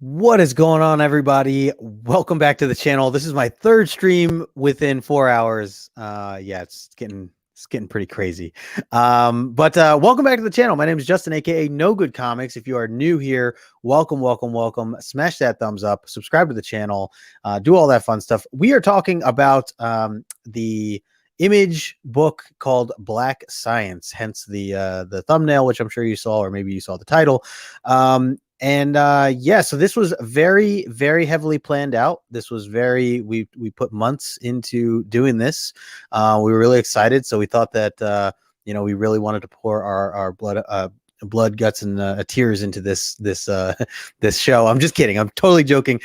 What is going on, everybody? Welcome back to the channel. This is my third stream within 4 hours. Yeah, it's getting pretty crazy. But welcome back to the channel. My name is Justin, aka No Good Comics. If you are new here, welcome. Smash that thumbs up, subscribe to the channel, do all that fun stuff. We are talking about the Image book called Black Science, hence the thumbnail, which I'm sure you saw, or maybe you saw the title. Yeah, so this was very, very heavily planned out. This was we put months into doing this. We were really excited, so we thought that we really wanted to pour our blood, guts, and tears into this show. I'm just kidding. I'm totally joking.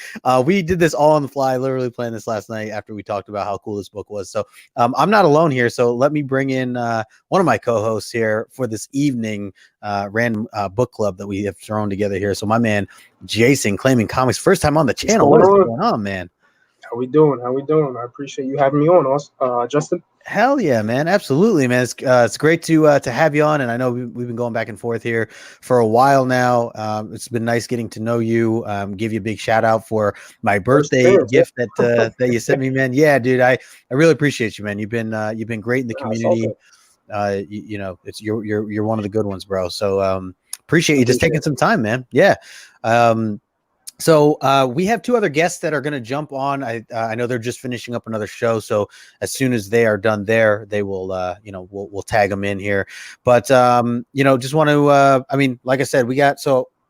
We did this all on the fly, literally planned this last night after we talked about how cool this book was. So I'm not alone here. So let me bring in one of my co-hosts here for this evening random book club that we have thrown together here. So my man Jason, Claiming Comics, first time on the channel. What is going on, man? How we doing? I appreciate you having me on, Justin. Hell yeah, man. Absolutely, man. It's great to have you on. And I know we've been going back and forth here for a while now. It's been nice getting to know you. Give you a big shout out for my birthday gift that you sent me, man. Yeah, dude. I really appreciate you, man. You've been great in the community. It's you're one of the good ones, bro. So appreciate you just taking some time, man. Yeah. So we have two other guests that are going to jump on. I know they're just finishing up another show, so as soon as they are done there, they will we'll tag them in here. But just want to like I said,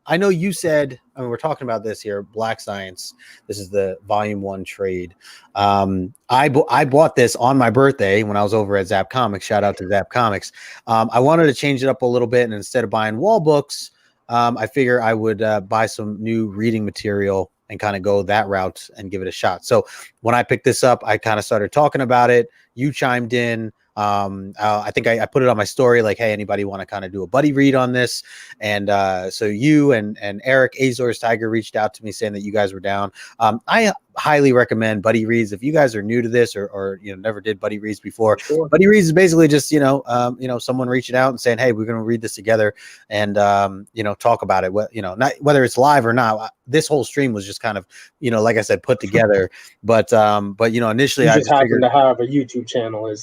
I know you said, we're talking about this here, Black Science. This is the volume 1 trade. I bought this on my birthday when I was over at Zap Comics. Shout out to Zap Comics. I wanted to change it up a little bit, and instead of buying wall books, I figure I would buy some new reading material and kind of go that route and give it a shot. So when I picked this up, I kind of started talking about it. You chimed in. I think I put it on my story, like, hey, anybody want to kind of do a buddy read on this? And so you and Eric, Azor's Tiger, reached out to me saying that you guys were down. I highly recommend buddy reads. If you guys are new to this or never did buddy reads before, sure. Buddy reads is basically just someone reaching out and saying, hey, we're going to read this together and talk about it. Not whether it's live or not. This whole stream was just kind of like I said, put together. But initially I just happened to have a YouTube channel.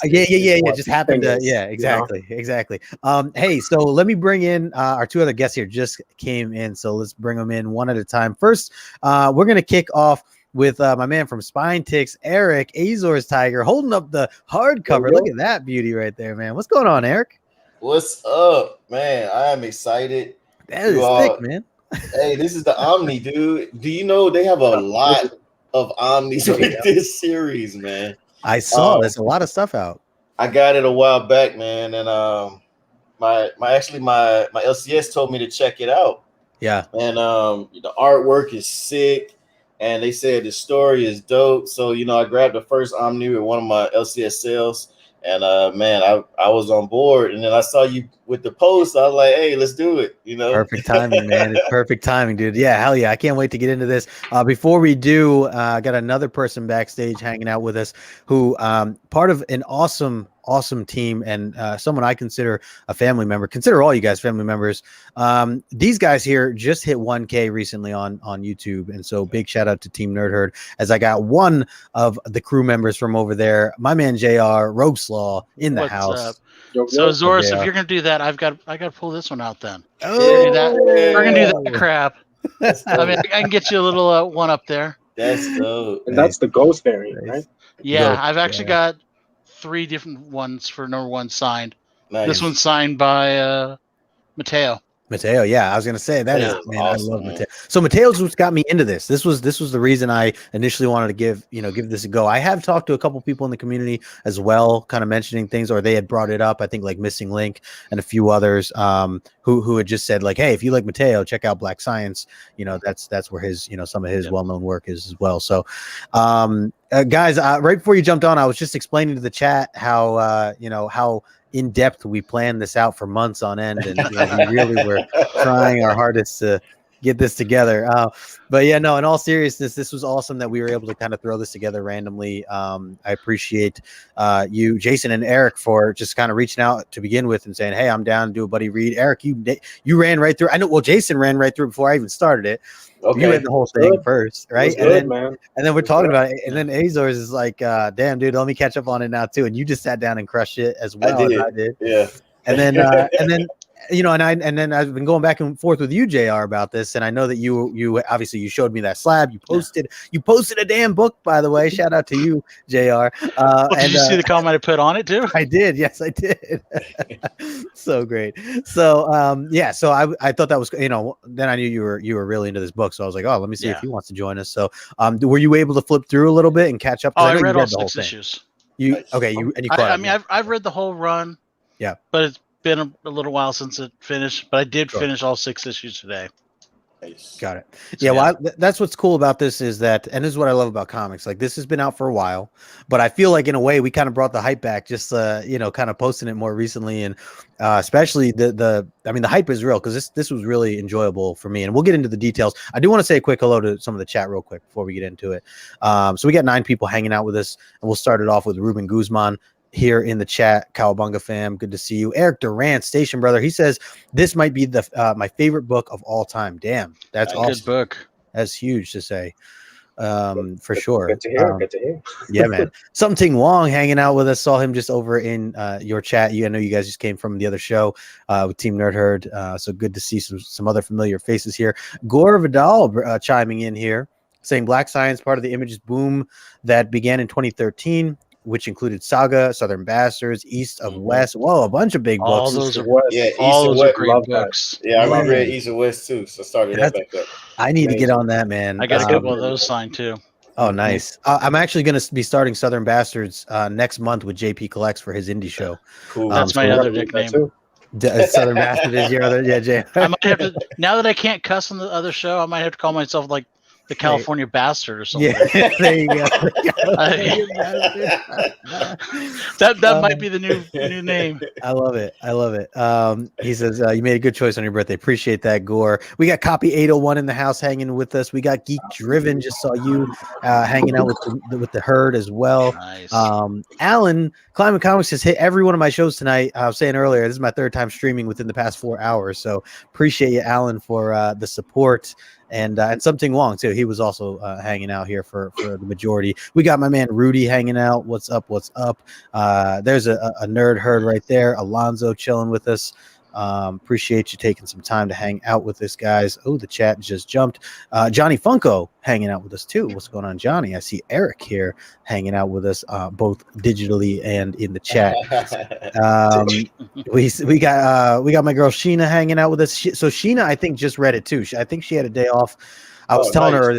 Just happened to exactly. Hey, so let me bring in our two other guests here. Just came in, so let's bring them in one at a time. First, we're gonna kick off with my man from SpineTicks, Eric, Azor's Tiger, holding up the hardcover. Look at that beauty right there, man. What's going on, Eric? What's up, man? I am excited. That is thick, man. Hey, this is the Omni, dude. Do you know they have a lot of Omnis with this series, man? I saw there's a lot of stuff out. I got it a while back, man, and my LCS told me to check it out. Yeah, and the artwork is sick. And they said the story is dope. So, I grabbed the first Omni with one of my LCS sales. And, man, I was on board. And then I saw you with the post. I was like, hey, let's do it. Perfect timing, man. It's perfect timing, dude. Yeah, hell yeah. I can't wait to get into this. Before we do, I got another person backstage hanging out with us who part of an awesome team and someone I consider a family member. Consider all you guys family members. These guys here just hit 1K recently on YouTube, and so big shout out to TeamNerdHerd, as I got one of the crew members from over there, my man JR Rogue Slaw, in the house. Up? So Zoris, if you're gonna do that, I got to pull this one out then. Oh, we're gonna do that crap. I mean, I can get you a little one up there. That's dope. And that's the ghost variant, right? Yeah, I've actually got 3 different ones for number 1 signed. Nice. This one's signed by Matteo. Yeah, I was gonna say that is, man, awesome, I love Matteo. So Mateo's what got me into this. This was the reason I initially wanted to give this a go. I have talked to a couple people in the community as well, kind of mentioning things, or they had brought it up. I think like Missing Link and a few others who had just said like, hey, if you like Matteo, check out Black Science. That's where his some of his well-known work is as well. So guys, right before you jumped on, I was just explaining to the chat how how in depth we planned this out for months on end, and we really were trying our hardest to get this together. But yeah, no, in all seriousness, this was awesome that we were able to kind of throw this together randomly. I appreciate you, Jason and Eric, for just kind of reaching out to begin with and saying, hey, I'm down to do a buddy read. Eric, you ran right through. I know. Well, Jason ran right through before I even started it. Okay. You read the whole thing first, right? And then we're talking about it. And then Azores is like, damn, dude, let me catch up on it now too. And you just sat down and crushed it as well as I did. Yeah. And then you know, and then I've been going back and forth with you, JR, about this, and I know that you obviously you showed me that slab. You posted a damn book, by the way. Shout out to you, JR. Did you see the comment I put on it too? I did. Yes, I did. So great. So yeah. So I thought that was, you know, then I knew you were really into this book, so I was like, oh, let me see if he wants to join us. So were you able to flip through a little bit and catch up? Oh, I read all 6 issues. You caught I mean, I've read the whole run. Yeah, but it's been a little while since it finished, but I did finish all 6 issues today. Nice. Got it. Yeah, well, that's what's cool about this is that, and this is what I love about comics. Like, this has been out for a while, but I feel like in a way we kind of brought the hype back, just you know, kind of posting it more recently, and especially the hype is real because this was really enjoyable for me, and we'll get into the details. I do want to say a quick hello to some of the chat real quick before we get into it. So we got 9 people hanging out with us, and we'll start it off with Ruben Guzman here in the chat. Cowabunga fam, good to see you. Eric Durant, Station Brother, he says this might be the my favorite book of all time. Damn, that's awesome. Good book. That's huge to say, for sure. Good to hear. Good to hear. Yeah, man. Something Wong hanging out with us. Saw him just over in your chat. I know you guys just came from the other show with Team Nerd Herd. So good to see some other familiar faces here. Gore Vidal chiming in here, saying Black Science, part of the Images boom that began in 2013. Which included Saga, Southern Bastards, East of West. Whoa, a bunch of big books. All those are East all and those West. are great books. Yeah, I read East and West too, so started that back up. I need to get on that, man. I got a couple of those signed too. Oh, nice. I'm actually going to be starting Southern Bastards next month with JP Collects for his indie show. Cool. That's my other nickname. Southern Bastard is your other, yeah, Jay. I might have to, now that I can't cuss on the other show, I might have to call myself like the California Bastard or something. Yeah, there you go. that might be the new name. I love it. He says you made a good choice on your birthday. Appreciate that, Gore. We got Copy 801 in the house hanging with us. We got Geek Driven. Just saw you hanging out with the herd as well. Nice. Alan Climate Comics has hit every one of my shows tonight. I was saying earlier, this is my 3rd time streaming within the past 4 hours. So appreciate you, Alan, for the support. And Something Wong too. He was also hanging out here for the majority. We got my man Rudy hanging out. What's up? There's a nerd herd right there. Alonzo chilling with us. Appreciate you taking some time to hang out with us, guys. Oh, the chat just jumped. Johnny Funko hanging out with us too. What's going on, Johnny? I see Eric here hanging out with us, both digitally and in the chat. We got my girl Sheena hanging out with us. So Sheena, I think, just read it too. I think she had a day off. I was telling her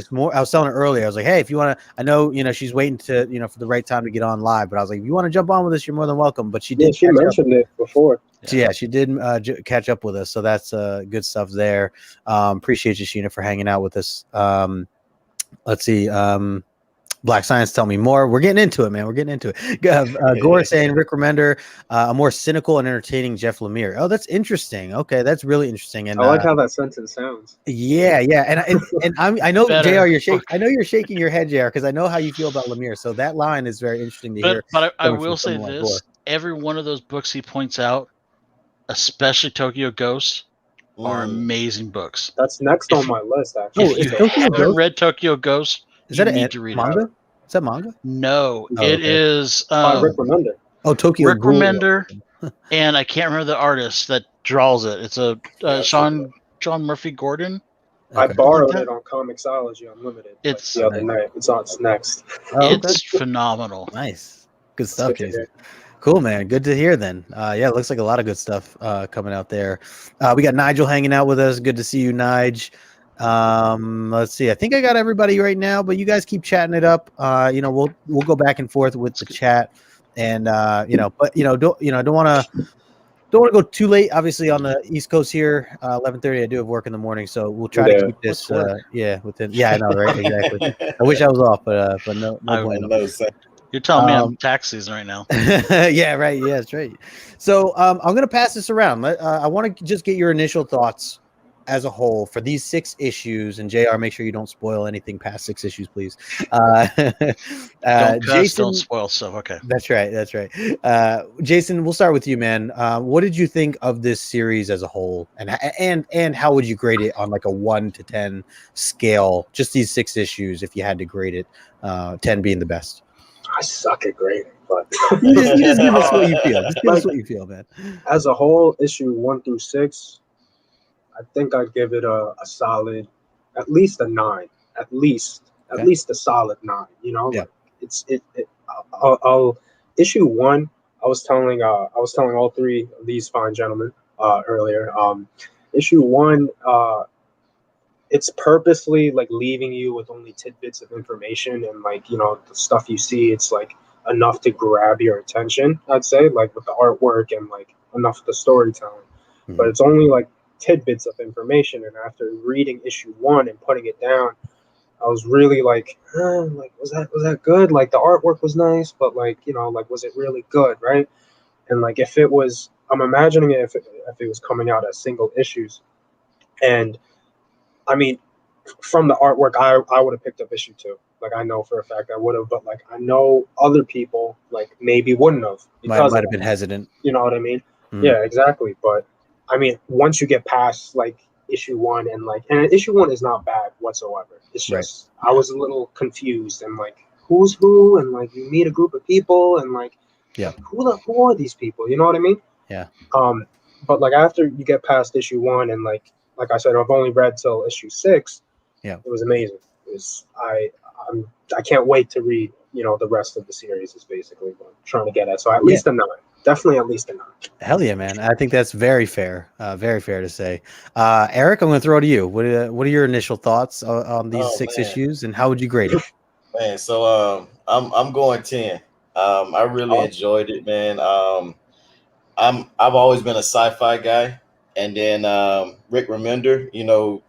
earlier. I was like, hey, if you want to, I know, she's waiting to, for the right time to get on live, but I was like, if you want to jump on with us, you're more than welcome. But she did. She mentioned it before. So yeah, she did catch up with us. So that's good stuff there. Appreciate you, Sheena, for hanging out with us. Let's see. Black Science, tell me more. We're getting into it, man. We're getting into it. Gore saying Rick Remender, a more cynical and entertaining Jeff Lemire. Oh, that's interesting. Okay, that's really interesting. And I like how that sentence sounds. Yeah, and I know JR, you're shaking. I know you're shaking your head, JR, because I know how you feel about Lemire. So that line is very interesting to hear. But I will say this: every one of those books he points out, especially Tokyo Ghost, are amazing books. That's next on my list, actually. If you haven't read Tokyo Ghost, is that a manga? Is that manga? No, it is Rick Remender. Oh, Tokyo Rick Remender, and I can't remember the artist that draws it. It's a John Murphy Gordon. I borrowed it on Comixology Unlimited. It's the other night. It's next. It's phenomenal. Nice, good stuff, Jason. Cool, man. Good to hear then. Yeah, it looks like a lot of good stuff coming out there. We got Nigel hanging out with us. Good to see you, Nige. Let's see. I think I got everybody right now, but you guys keep chatting it up. We'll go back and forth with the chat, and don't want to go too late. Obviously, on the East Coast here, 11:30. I do have work in the morning, so we'll try to keep this. Within. Yeah, I know, right? Exactly. I wish I was off, but no. You're telling me I'm tax season right now. Yeah, right. Yeah, that's right. So I'm going to pass this around. I want to just get your initial thoughts as a whole for these 6 issues, and JR, make sure you don't spoil anything past 6 issues, please. Don't cuss, Jason, don't spoil stuff. Okay. That's right. Jason, we'll start with you, man. What did you think of this series as a whole, and how would you grade it on like a 1 to 10 scale? Just these 6 issues, if you had to grade it, 10 being the best. I suck at grading, but you just give us what you feel. Just give us what you feel, man. As a whole, issue 1 through 6, I think I'd give it a solid, at least a 9, at least a solid 9. You know, yeah. I'll issue 1. I was telling all 3 of these fine gentlemen earlier. Issue 1, it's purposely like leaving you with only tidbits of information, and like, you know, the stuff you see, it's like enough to grab your attention, I'd say, like with the artwork and like enough of the storytelling. Mm-hmm. But it's only like tidbits of information, and after reading issue 1 and putting it down, I was really like was that good? Like the artwork was nice, but like, you know, like was it really good, right? And like if it was, I'm imagining it if it was coming out as single issues, and I mean, from the artwork, I would have picked up issue 2. Like I know for a fact I would have, but like I know other people like maybe wouldn't have. Might have been hesitant. You know what I mean? Mm-hmm. Yeah, exactly. But I mean, once you get past like issue 1 and issue 1 is not bad whatsoever. It's just I was a little confused and like who's who, and like you meet a group of people and like who are these people? You know what I mean? Yeah. But like after you get past issue 1 and like I said, I've only read till issue 6. Yeah. It was amazing. It was I can't wait to read, you know, the rest of the series is basically what I'm trying to get at. So at least a 9. Definitely at least a 9. Hell yeah, man. I think that's very fair. Very fair to say. Eric, I'm going to throw it to you. What are your initial thoughts on these 6 issues, and how would you grade it? Man, so I'm going 10. I really enjoyed it, man. I've always been a sci-fi guy, and then Rick Remender, you know,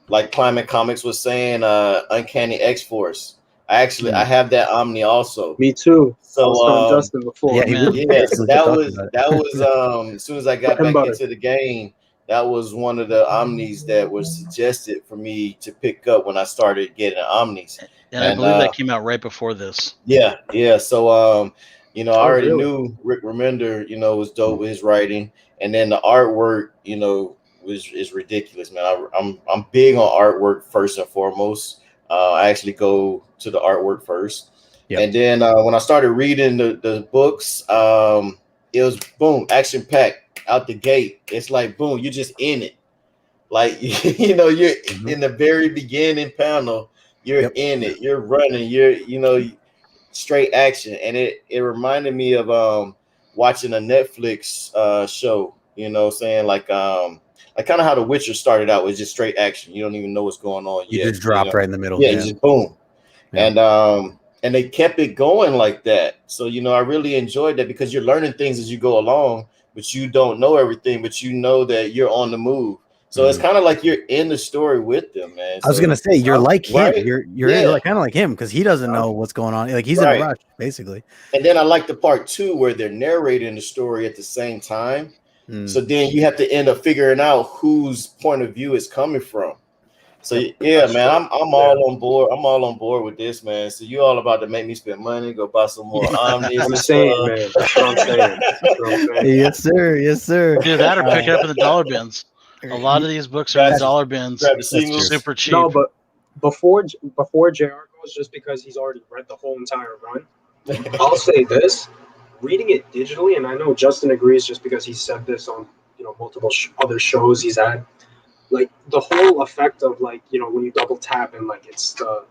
like Climate Comics was saying, Uncanny X-Force. I have that Omni also. Me too. So I was telling Justin before. That was as soon as I got back into the game, that was one of the Omnis that was suggested for me to pick up when I started getting Omnis. And I believe that came out right before this. Yeah. So you know, I already knew Rick Remender, you know, was dope with his writing, and then the artwork, you know, is ridiculous, man. I'm big on artwork first and foremost. I actually go to the artwork first. Yep. And then when I started reading the books, it was boom, action packed out the gate. It's like boom, you're just in it. Like you know, you're in the very beginning panel. You're in it. You're running. You know, straight action. And it reminded me of watching a Netflix show. You know, saying like kind of how The Witcher started out with just straight action. You don't even know what's going on. You just drop right in the middle. Yeah, just boom. Yeah. And they kept it going like that. So, you know, I really enjoyed that because you're learning things as you go along, but you don't know everything, but you know that you're on the move. So it's kind of like you're in the story with them, man. I was gonna say you're like him. Right? You're like kind of like him because he doesn't know what's going on. Like he's in a rush, basically. And then I like the part 2 where they're narrating the story at the same time. So then you have to end up figuring out whose point of view is coming from. So yeah, man, I'm all on board. I'm all on board with this, man. So you all about to make me spend money, go buy some more Omnis. I'm saying, man. That's what I'm saying. Yes, sir. Yes, sir. Do that or pick it up in the dollar bins. A lot of these books are in dollar bins. Super cheap. No, but before JR goes, just because he's already read the whole entire run, I'll say this. Reading it digitally, and I know Justin agrees just because he said this on, you know, multiple other shows he's had, like the whole effect of like, you know, when you double tap and like it's the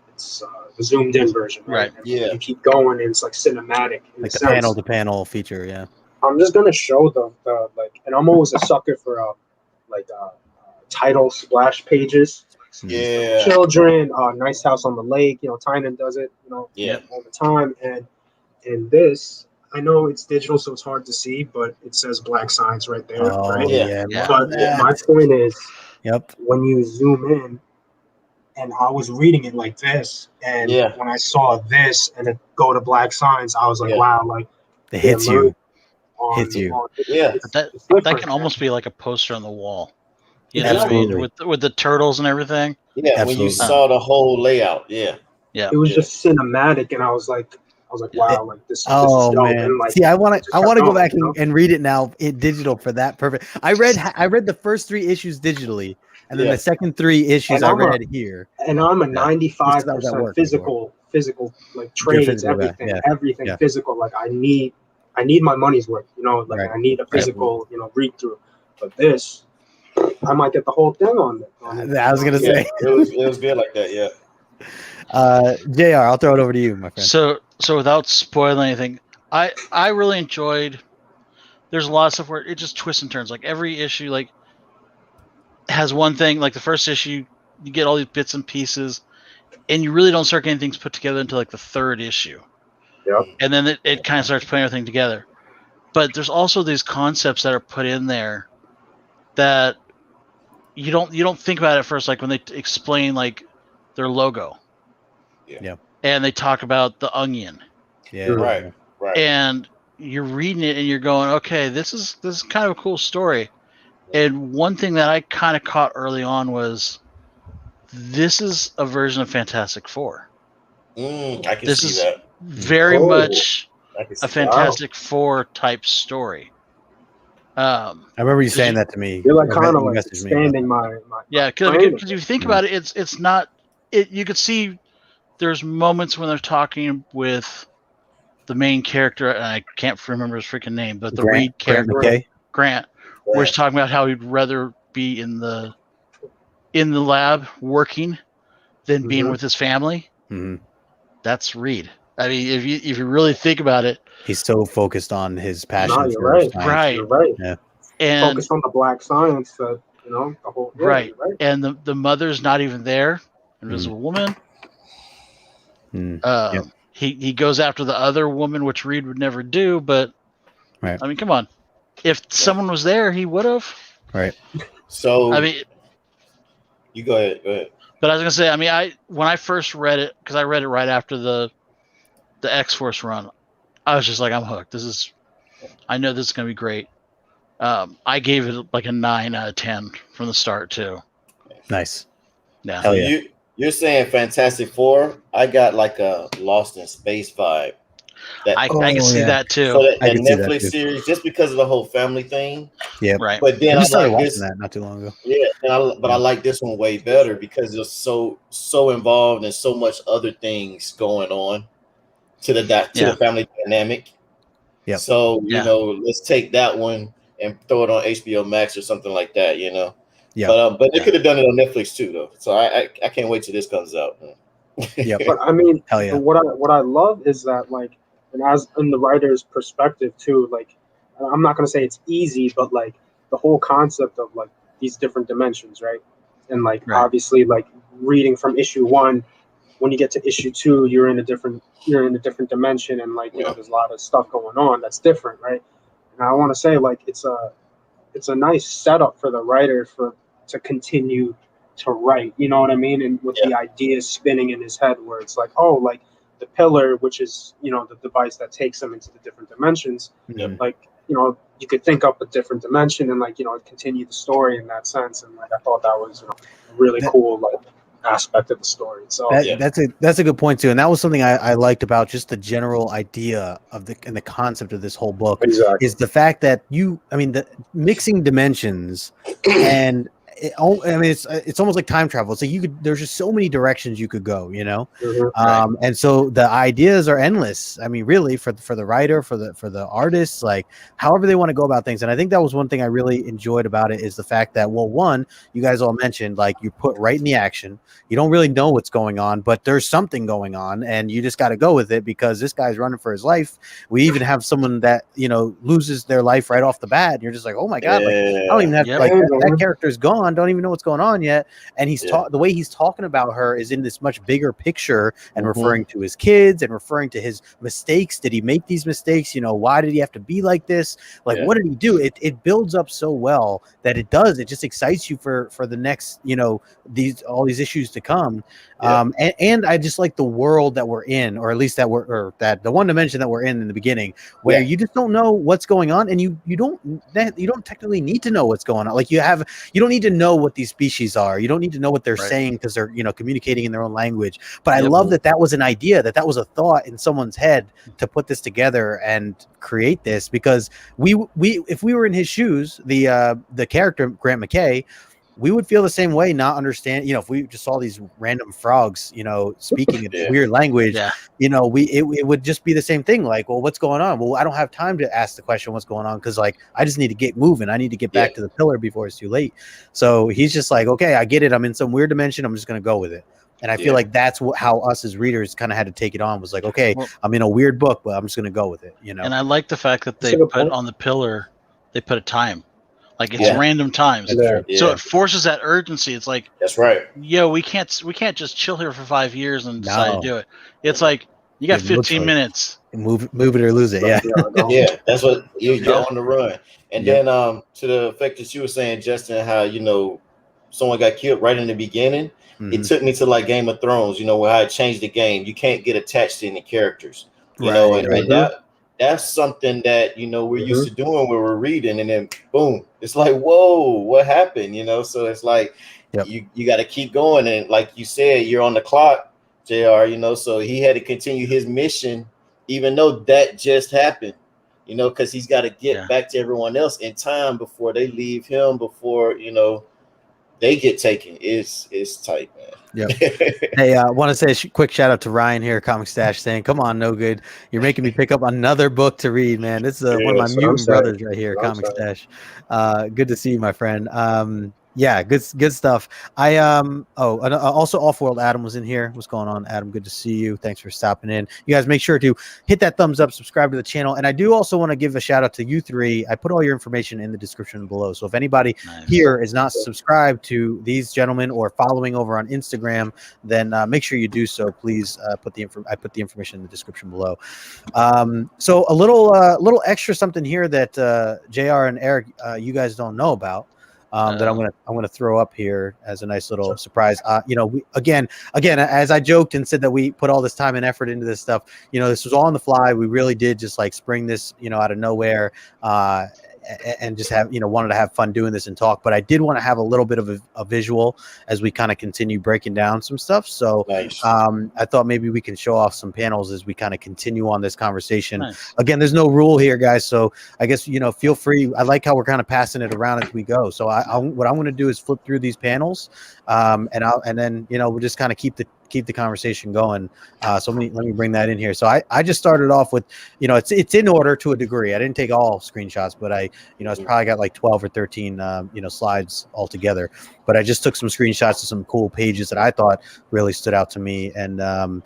zoomed in version, right? You keep going and it's like cinematic, like the panel to panel feature. Yeah, I'm just gonna show the like, and I'm always a sucker for title splash pages. Yeah, children, Nice House on the Lake. You know, Tynan does it. You know, all the time, and in this. I know it's digital, so it's hard to see, but it says black signs right there. Right? Yeah. But my point is, when you zoom in, and I was reading it like this, and when I saw this and it go to black signs, I was like, wow, like it hits you. That can almost be like a poster on the wall. You know what I mean? With the turtles and everything. Yeah, Absolutely. when you saw the whole layout, yeah. It was just cinematic, and I was like, wow, like this. Oh this is dope. man! And, like, see, I want to go back you know? and read it now in digital for that purpose. I read the first 3 issues digitally, and then the second 3 issues I read here. And I'm a 95% physical like trades, everything physical. Like I need my money's worth, you know. Like I need a physical, you know, read through. But this, I might get the whole thing on it. I was gonna say it was good like that, yeah. JR, I'll throw it over to you, my friend. So without spoiling anything, I really enjoyed. There's a lot of stuff where it just twists and turns. Like every issue, like has one thing. Like the first issue, you get all these bits and pieces, and you really don't start getting things put together until like the 3rd issue. Yep. And then it kind of starts putting everything together. But there's also these concepts that are put in there that you don't think about at first, like when they explain like their logo. Yeah. And they talk about the onion. Yeah. Right. And you're reading it and you're going, okay, this is kind of a cool story. And one thing that I kind of caught early on was this is a version of Fantastic Four. I can see that. This is very much a Fantastic Four type story. I remember you saying that to me. You're like kind of like expanding my because if you think about it, it's not. You could see there's moments when they're talking with the main character, and I can't remember his freaking name, but the Reed character, Grant, where he's talking about how he'd rather be in the lab working than being with his family. Mm-hmm. That's Reed. I mean, if you really think about it, he's so focused on his passion. No, you're right. You're right. Yeah. And focus on the black science that, you know, the whole right. And the mother's not even there. Invisible woman. He goes after the other woman, which Reed would never do. But I mean, come on, if someone was there, he would have. Right. So I mean, you go ahead. But I was gonna say, I mean, when I first read it, because I read it right after the X-Force run, I was just like, I'm hooked. I know this is gonna be great. I gave it like a 9 out of 10 from the start too. Nice. Yeah. Hell yeah. You're saying Fantastic Four? I got like a Lost in Space vibe. I can see that too. So that Netflix series, just because of the whole family thing. Yeah, right. But then I started watching that not too long ago. Yeah, but I like this one way better because it's so involved and so much other things going on to the family dynamic. Yeah. So you know, let's take that one and throw it on HBO Max or something like that. You know. Yeah. But they could have done it on Netflix too, though. So I can't wait till this comes out. Yeah. But I mean, what I love is that, like, and as in the writer's perspective too, like, I'm not gonna say it's easy, but like the whole concept of like these different dimensions, right? And like obviously, like reading from issue 1, when you get to issue 2, you're in a different dimension, and like you know, there's a lot of stuff going on that's different, right? And I want to say, like, it's a nice setup for the writer to continue to write, you know what I mean? And with the ideas spinning in his head, where it's like, oh, like the pillar, which is, you know, the device that takes him into the different dimensions, like, you know, you could think up a different dimension and, like, you know, continue the story in that sense. And like, I thought that was, you know, a really cool, like, aspect of the story. So that's a good point too, and that was something I liked about just the general idea of the concept of this whole book. Exactly. Is the fact that the mixing dimensions and it's almost like time travel. So there's just so many directions you could go, you know. And so the ideas are endless. I mean, really, for the writer, for the artists, like however they want to go about things. And I think that was one thing I really enjoyed about it, is the fact that, well, one, you guys all mentioned, like, you put right in the action. You don't really know what's going on, but there's something going on, and you just got to go with it because this guy's running for his life. We even have someone that, you know, loses their life right off the bat, and you're just like, oh my god, like, I don't even have like that character's gone. Don't even know what's going on yet. And the way he's talking about her is in this much bigger picture, and referring to his kids and referring to his mistakes. Did he make these mistakes? You know, why did he have to be like this? Like, what did he do? It builds up so well that it just excites you for the next, you know, all these issues to come. And I just like the world that we're in, or at least that the one dimension that we're in the beginning, where you just don't know what's going on, and you don't technically need to know what's going on. Like, you don't need to know what these species are. You don't need to know what they're saying because they're, communicating in their own language. But I love that was an idea, that was a thought in someone's head to put this together and create this, because we if we were in his shoes, the character Grant McKay, we would feel the same way, not understand, if we just saw these random frogs, speaking a weird language, it would just be the same thing. Like, well, what's going on? Well, I don't have time to ask the question, what's going on? Cause like, I just need to get moving. I need to get back to the pillar before it's too late. So he's just like, okay, I get it. I'm in some weird dimension. I'm just going to go with it. And I feel like that's how us as readers kind of had to take it on, was like, okay, I'm in a weird book, but I'm just going to go with it. And I like the fact that they put on the pillar, they put a time. Like, it's random times, so it forces that urgency. It's like, that's right. We can't just chill here for 5 years and decide to do it. It's like, you got 15 minutes. Move it or lose it. Yeah, yeah. That's what you're on the run. And then to the effect that you were saying, Justin, how someone got killed right in the beginning. It took me to like Game of Thrones. Where how it changed the game. You can't get attached to any characters. And that's something that we're used to doing when we're reading, and then boom, it's like, whoa, what happened? So it's like you got to keep going, and like you said, you're on the clock, JR. So he had to continue his mission, even though that just happened. Because he's got to get back to everyone else in time before they leave him, before they get taken. It's tight, man. Yeah. Hey, I want to say a quick shout out to Ryan here, Comic Stash, saying, "Come on, no good. You're making me pick up another book to read, man. This is one of my mutant brothers right here, Comic Stash. Good to see you, my friend. Yeah, good stuff. Also Off-World Adam was in here. What's going on, Adam? Good to see you. Thanks for stopping in. You guys make sure to hit that thumbs up, subscribe to the channel. And I do also want to give a shout out to you three. I put all your information in the description below. So if anybody here is not subscribed to these gentlemen or following over on Instagram, then make sure you do so. Please I put the information in the description below. So a little extra something here that JR and Eric, you guys don't know about. That I'm gonna throw up here as a nice little surprise. We again, as I joked and said that we put all this time and effort into this stuff. This was all on the fly. We really did just like spring this, out of nowhere, and just have wanted to have fun doing this and talk. But I did want to have a little bit of a visual as we kind of continue breaking down some stuff. So nice. I thought maybe we can show off some panels as we kind of continue on this conversation. Nice. Again, there's no rule here, guys. So I guess feel free. I like how we're kind of passing it around as we go. So what I'm going to do is flip through these panels, and then we'll just kind of keep the conversation going. So let me bring that in here. So I just started off with, it's in order to a degree. I didn't take all screenshots, but it's probably got like 12 or 13, slides altogether, but I just took some screenshots of some cool pages that I thought really stood out to me. And, the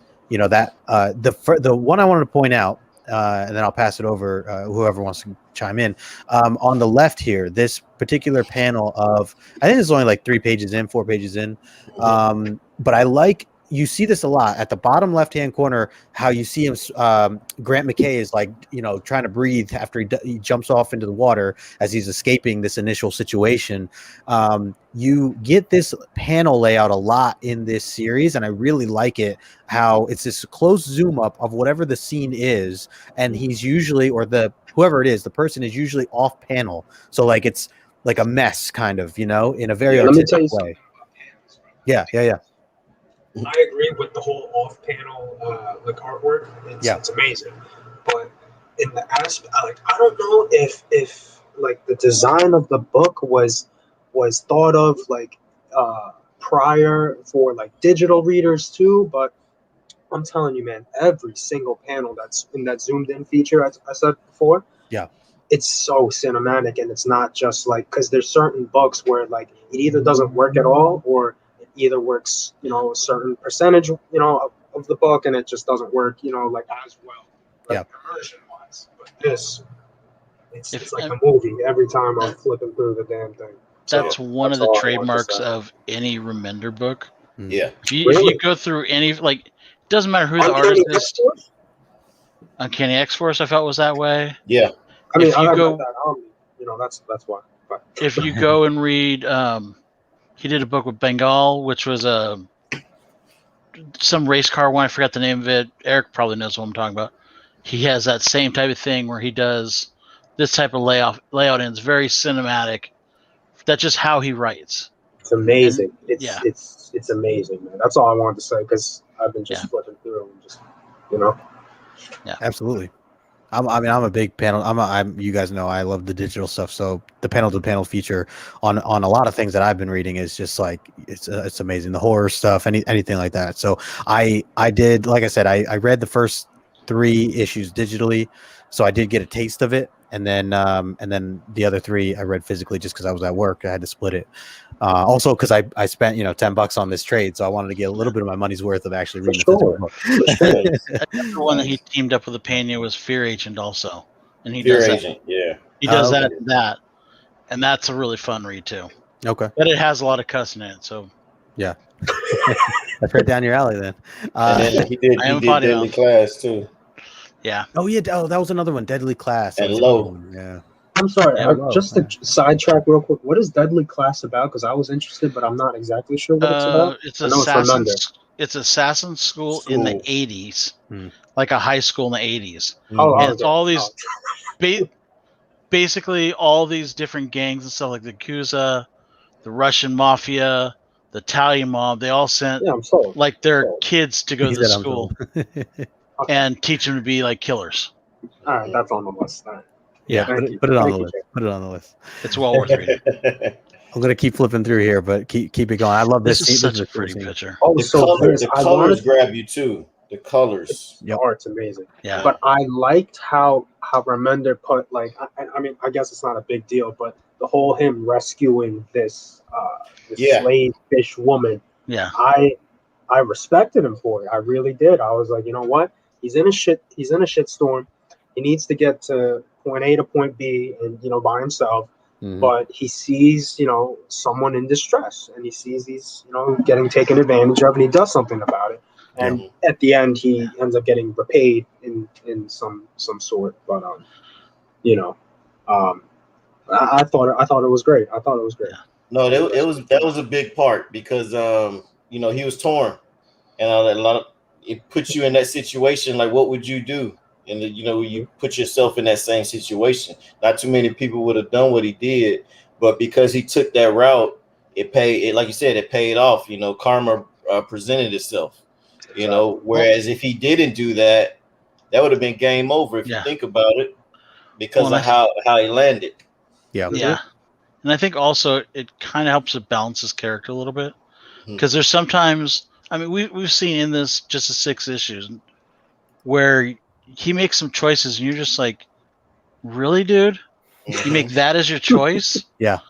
one I wanted to point out, and then I'll pass it over, whoever wants to chime in. On the left here, this particular panel of, I think it's only like 4 pages in. But I like, you see this a lot at the bottom left-hand corner, how you see him, Grant McKay is like, trying to breathe after he jumps off into the water as he's escaping this initial situation. You get this panel layout a lot in this series, and I really like it, how it's this close zoom up of whatever the scene is, and he's usually, or whoever it is, the person is usually off panel. So like, it's like a mess kind of, in a very artistic way. Yeah. I agree with the whole off-panel like artwork. It's amazing, but in the aspect, I don't know if like the design of the book was thought of like prior for like digital readers too. But I'm telling you, man, every single panel that's in that zoomed in feature I said before, it's so cinematic, and it's not just like, because there's certain books where like it either doesn't work at all, or either works, a certain percentage, of the book, and it just doesn't work, like as well, like immersion wise. But this, it's like a movie every time I'm flipping through the damn thing. That's one of the trademarks of any Remender book. Yeah. If you go through any, like, it doesn't matter who the artist is. Uncanny X-Force, I felt was that way. Yeah. I mean, that's why. But if you go and read, he did a book with Bengal, which was some race car one. I forgot the name of it. Eric probably knows what I'm talking about. He has that same type of thing where he does this type of layout, and it's very cinematic. That's just how he writes. It's amazing. And, it's amazing, man. That's all I wanted to say because I've been just flipping through and just, you know. Yeah, absolutely. I'm a big panel. You guys know I love the digital stuff. So the panel to panel feature on a lot of things that I've been reading is just like it's amazing. The horror stuff, anything like that. So I did, like I said, I read the first 3 issues digitally, so I did get a taste of it, and then the other 3 I read physically just because I was at work. I had to split it. Also, because I spent $10 on this trade, so I wanted to get a little bit of my money's worth of actually reading the physical book. The one that he teamed up with the Pena was Fear Agent also, and he Fear does Agent, that. He does that, and that's a really fun read too. Okay, but it has a lot of cussing in it, so yeah, that's right down your alley then. And then he did Deadly Class too. Yeah. Oh yeah. Oh, that was another one. Deadly Class. And Low. Yeah. I'm sorry. Just to sidetrack real quick. What is Deadly Class about? Because I was interested, but I'm not exactly sure what it's about. It's Assassin's School in the 80s, like a high school in the 80s. And it's all these, basically all these different gangs and stuff, like the Yakuza, the Russian Mafia, the Italian mob. They all sent like their kids to go to the school and teach them to be like killers. All right, that's on the list. All right. Yeah, put it on the list. Put it on the list. It's well worth reading. I'm gonna keep flipping through here, but keep it going. I love this. This is such a pretty picture. Oh, the colors grab you too. The colors. The art's amazing. Yeah. But I liked how Remender put, like, I mean, I guess it's not a big deal, but the whole him rescuing this slave fish woman. Yeah. I respected him for it. I really did. I was like, you know what? He's in a shit storm. He needs to get to point A to point B and, by himself. Mm-hmm. But he sees, someone in distress, and he sees these, getting taken advantage of, and he does something about it. And at the end, he ends up getting repaid in some sort. But I thought it was great. I thought it was great. No, that was a big part because he was torn, and it puts you in that situation. Like, what would you do? And you put yourself in that same situation. Not too many people would have done what he did, but because he took that route, it paid. Like you said, it paid off. Karma presented itself. Whereas if he didn't do that, that would have been game over if you think about it, because of how he landed. Yeah. Yeah. And I think also it kind of helps to balance his character a little bit, because there's sometimes, I mean, we've seen in this just the 6 issues where he makes some choices and you're just like, really, dude? You make that as your choice? Yeah.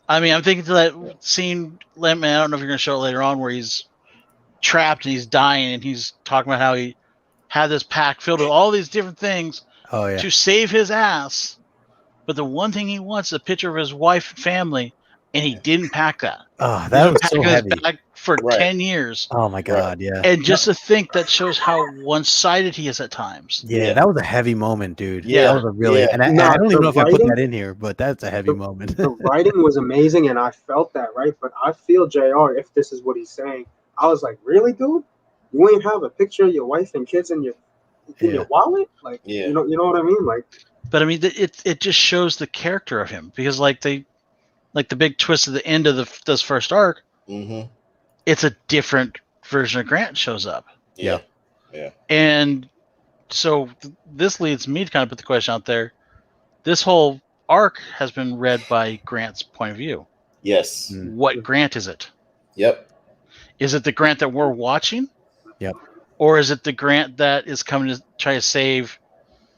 I mean, I'm thinking to that scene, man, I don't know if you're going to show it later on, where he's trapped and he's dying and he's talking about how he had this pack filled with all these different things to save his ass. But the one thing he wants is a picture of his wife and family, and he didn't pack that. Oh, that was so heavy. For 10 years. Oh my God, yeah. And just to think, that shows how one-sided he is at times. Yeah, that was a heavy moment, dude. Yeah. That was a really, and I don't even know if I put that in here, but that's a heavy moment. The writing was amazing, and I felt that, right? But I feel JR, if this is what he's saying, I was like, really, dude? You ain't have a picture of your wife and kids in your wallet? Like, you know what I mean? Like, but I mean, it just shows the character of him, because like the big twist at the end of this first arc, it's a different version of Grant shows up. Yeah. And so this leads me to kind of put the question out there. This whole arc has been read by Grant's point of view. Yes. What Grant is it? Yep. Is it the Grant that we're watching? Yep. Or is it the Grant that is coming to try to save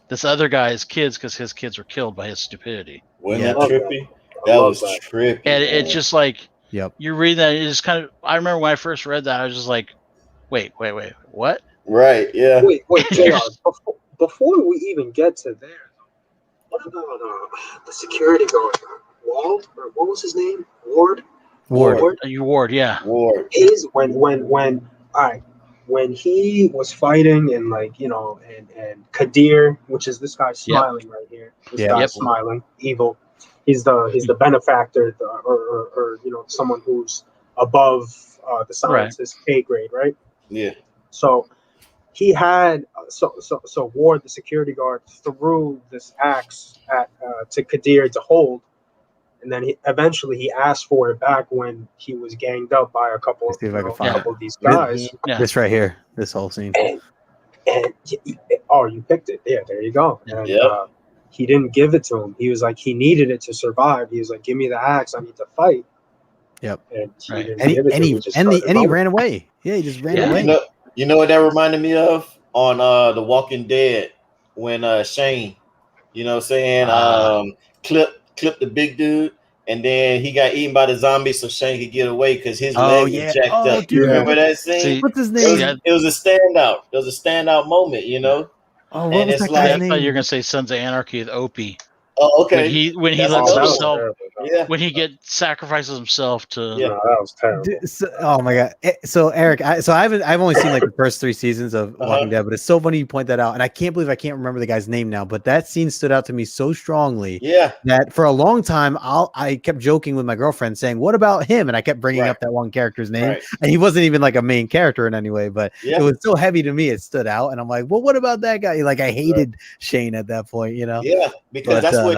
this other guy's kids because his kids were killed by his stupidity? Wasn't that trippy? That was trippy. And it's just like, yep. You read that, it's kind of, I remember when I first read that, I was just like, wait, what? Right, yeah. Wait, JR, before we even get to there, what about the security guard? Wald? Or what was his name? Ward, yeah. Ward. Is when he was fighting and and Kadir, which is this guy smiling right here. This guy smiling, evil. He's the benefactor, or someone who's above the scientist pay grade, right? Yeah. So he had so Ward, the security guard, threw this axe to Kadir to hold, And then eventually he asked for it back when he was ganged up by a couple, Let's see if I can find couple of these guys. Yeah. This right here, this whole scene. And you picked it. Yeah, there you go. And he didn't give it to him. He was like, he needed it to survive. He was like, give me the axe. I need to fight. Yep. And he Right. didn't give it to him. And he ran away. Yeah, he just ran away. You know what that reminded me of on The Walking Dead when Shane, you know what I'm saying, clipped the big dude. And then he got eaten by the zombies, so Shane could get away because his leg was jacked up. Dude, you remember that scene? See, what's his name? It was a standout. It was a standout moment, you know. Oh, what was that guy's name? I thought you were gonna say Sons of Anarchy with Opie. Oh, okay. When he That's lets awesome. himself, when he sacrifices himself to. Yeah, that was terrible. Oh my god! So Eric, I've only seen like the first 3 seasons of Walking Dead, but it's so funny you point that out, and I can't believe I can't remember the guy's name now. But that scene stood out to me so strongly. Yeah. That for a long time, I kept joking with my girlfriend, saying, "What about him?" And I kept bringing up that one character's name, and he wasn't even like a main character in any way. But it was so heavy to me, it stood out, and I'm like, "Well, what about that guy?" Like I hated Shane at that point, you know? Yeah, because that's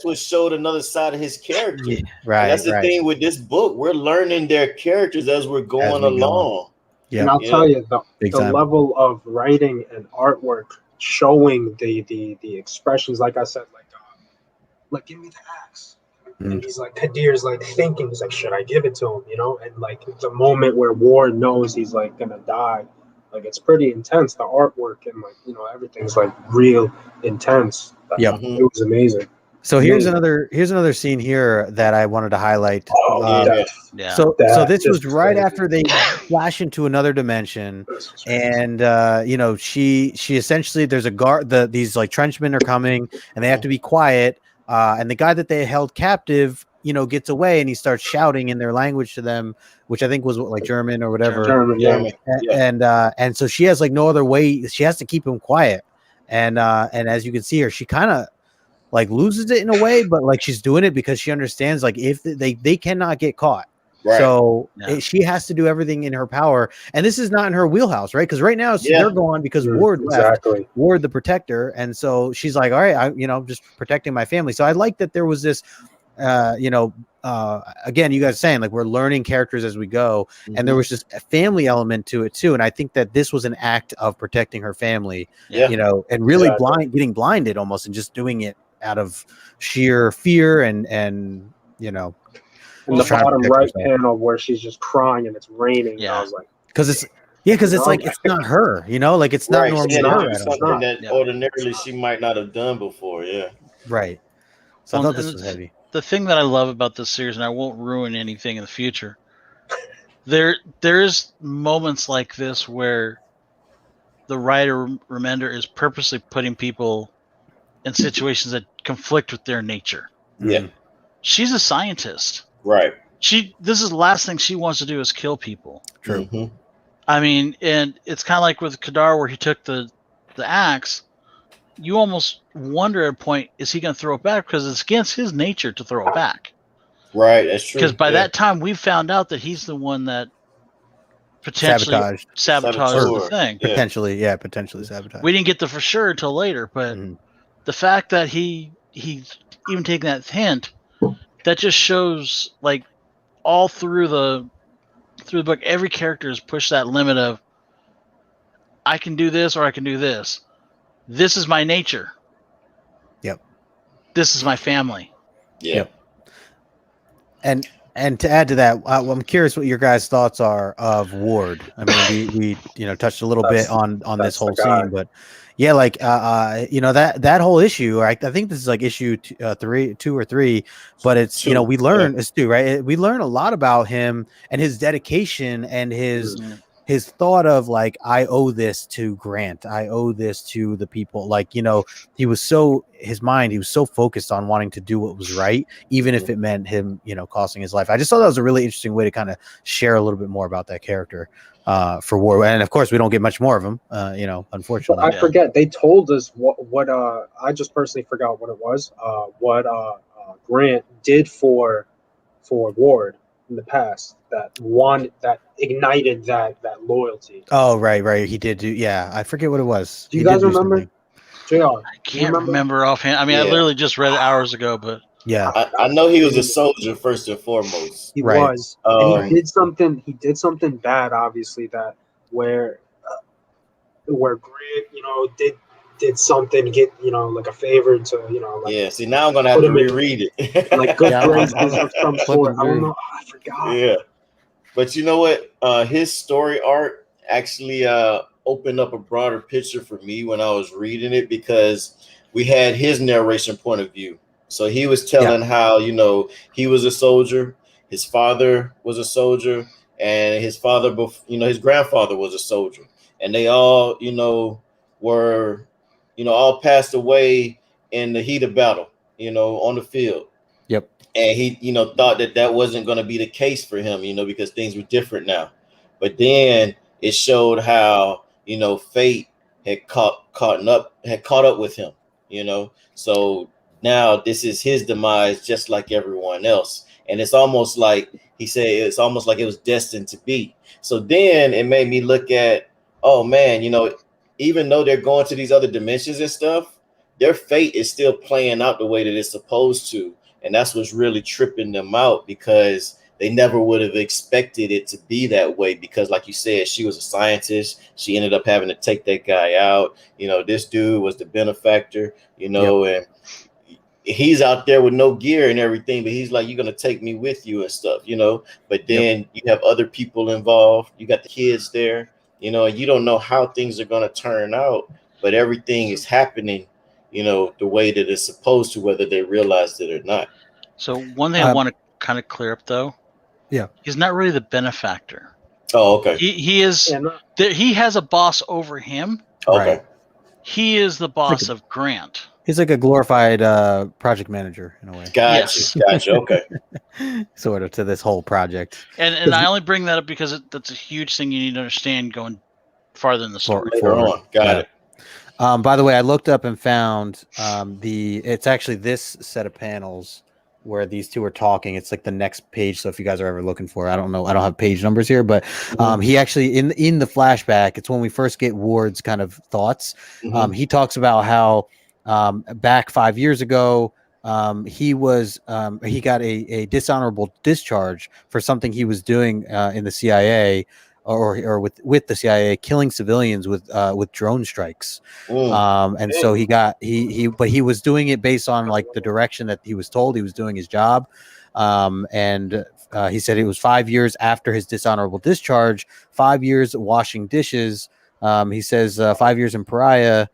what showed another side of his character. Yeah, right. And that's the thing with this book. We're learning their characters as we're going along. Yeah. And I'll tell you, the level of writing and artwork showing the expressions, like I said, like give me the axe. And he's like, Kadir's like thinking, he's like, should I give it to him? You know, and like the moment where Ward knows he's like gonna die, like it's pretty intense. The artwork and like, you know, everything's like real intense. Yep. It was amazing. So here's another scene here that I wanted to highlight. So this was right after they flash into another dimension, and you know, she essentially, there's a guard. These like trenchmen are coming, and they have to be quiet. And the guy that they held captive, you know, gets away, and he starts shouting in their language to them, which I think was like German or whatever. German. And so she has like no other way. She has to keep him quiet, and as you can see her, she kind of like loses it in a way, but like she's doing it because she understands like if they cannot get caught. Right. So she has to do everything in her power, and this is not in her wheelhouse, right? Because right now they're gone because Ward left, Ward the protector, and so she's like, all right, I'm just protecting my family. So I like that there was this, again, you guys saying like we're learning characters as we go, and there was just a family element to it too, and I think that this was an act of protecting her family, you know, and really getting blinded almost, and just doing it out of sheer fear and you know. In the bottom right panel where she's just crying and it's raining. Yeah. I was like, because it's like it's not her, you know, like it's not normal. Something that ordinarily she might not have done before. Yeah. Right. So I thought this was heavy. The thing that I love about this series, and I won't ruin anything in the future, there's moments like this where the writer Remender is purposely putting people in situations that conflict with their nature. Yeah. She's a scientist. Right. This is the last thing she wants to do is kill people. True. Mm-hmm. I mean, and it's kind of like with Kadar where he took the axe. You almost wonder at a point, is he going to throw it back? Because it's against his nature to throw it back. Right, that's true. Because by that time, we found out that he's the one that potentially sabotaged the thing. Potentially sabotage. We didn't get the for sure until later, but the fact that he's even taking that hint, that just shows like all through the book, every character has pushed that limit of I can do this or I can do this. This is my nature. Yep. This is my family. Yep. And to add to that, I'm curious what your guys' thoughts are of Ward. I mean, we touched a little bit on this whole scene, but yeah, like that whole issue. I think this is like issue 2 or 3, but it's we learn it's 2, right? We learn a lot about him and his dedication and his thought of like, I owe this to Grant, I owe this to the people. Like, he was so focused on wanting to do what was right, even if it meant him, costing his life. I just thought that was a really interesting way to kind of share a little bit more about that character for War. And of course, we don't get much more of him, unfortunately. But I forget, they told us what I just personally forgot what it was, what Grant did for Ward in the past, that ignited that loyalty. Oh, right. He did do, yeah. I forget what it was. Do you guys remember? JR, I can't remember offhand. I mean, I literally just read it hours ago, but Yeah. I know he was a soldier first and foremost. He Right. was, and he Um, did something. He did something bad, obviously. That where Grant, did something, get like a favor to like yeah. See, now I'm gonna have put to him in reread like it. good Yeah, graces I'm of some flipping sort. I don't through. know. I forgot. Yeah, but you know what? His story arc actually opened up a broader picture for me when I was reading it because we had his narration point of view. So he was telling how he was a soldier, his father was a soldier, and his father, his grandfather was a soldier, and they all were all passed away in the heat of battle, on the field. Yep. And he thought that wasn't going to be the case for him, because things were different now. But then it showed how fate had caught up with him, so now this is his demise just like everyone else, and it's almost like he said it's almost like it was destined to be. So then it made me look at, oh man, even though they're going to these other dimensions and stuff, their fate is still playing out the way that it's supposed to. And that's what's really tripping them out, because they never would have expected it to be that way. Because like you said, she was a scientist. She ended up having to take that guy out. This dude was the benefactor, and he's out there with no gear and everything, but he's like, you're going to take me with you and stuff, but then you have other people involved. You got the kids there, and you don't know how things are going to turn out, but everything is happening the way that it's supposed to, whether they realize it or not. So one thing I want to kind of clear up, though. Yeah. He's not really the benefactor. Oh, okay. He is. He has a boss over him. Okay. Right. He is the boss of Grant. He's like a glorified project manager in a way. Gotcha. Okay. Sort of to this whole project. And I only bring that up because that's a huge thing you need to understand going farther in the story. Later on. Got it. By the way, I looked up and found it's actually this set of panels where these two are talking. It's like the next page. So if you guys are ever looking for it, I don't know. I don't have page numbers here, but he actually in the flashback, it's when we first get Ward's kind of thoughts. He talks about how back 5 years ago, he got a dishonorable discharge for something he was doing in the CIA. Or with the CIA, killing civilians with drone strikes, and so he was doing it based on like the direction that he was told. He was doing his job, and he said it was 5 years after his dishonorable discharge, 5 years washing dishes. He says 5 years in Pariah.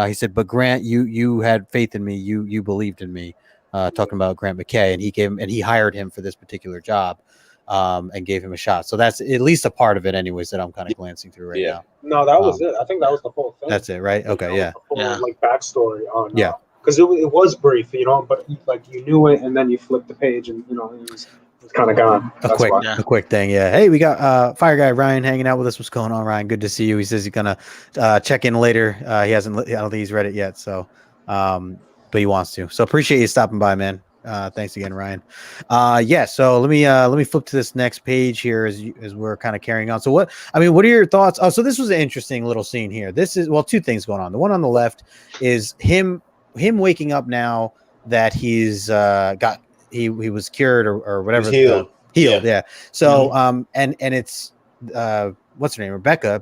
He said, but Grant, you had faith in me. You believed in me. Talking about Grant McKay, and he hired him for this particular job. And gave him a shot. So that's at least a part of it anyways that I'm kind of glancing through right now. No, that was it. I think that was the whole thing. That's it, right? Okay, yeah. Like backstory on because it was brief, but like you knew it and then you flipped the page and it was kind of gone. A quick thing, yeah. Hey, we got Fire Guy Ryan hanging out with us. What's going on, Ryan? Good to see you. He says he's gonna check in later. He hasn't. I don't think he's read it yet. So, but he wants to. So appreciate you stopping by, man. Thanks again, Ryan. So let me flip to this next page here as we're kind of carrying on. So what are your thoughts? Oh, so this was an interesting little scene here. This is two things going on. The one on the left is him waking up now that he's he was cured or whatever. Healed. Yeah. So and it's what's her name? Rebecca.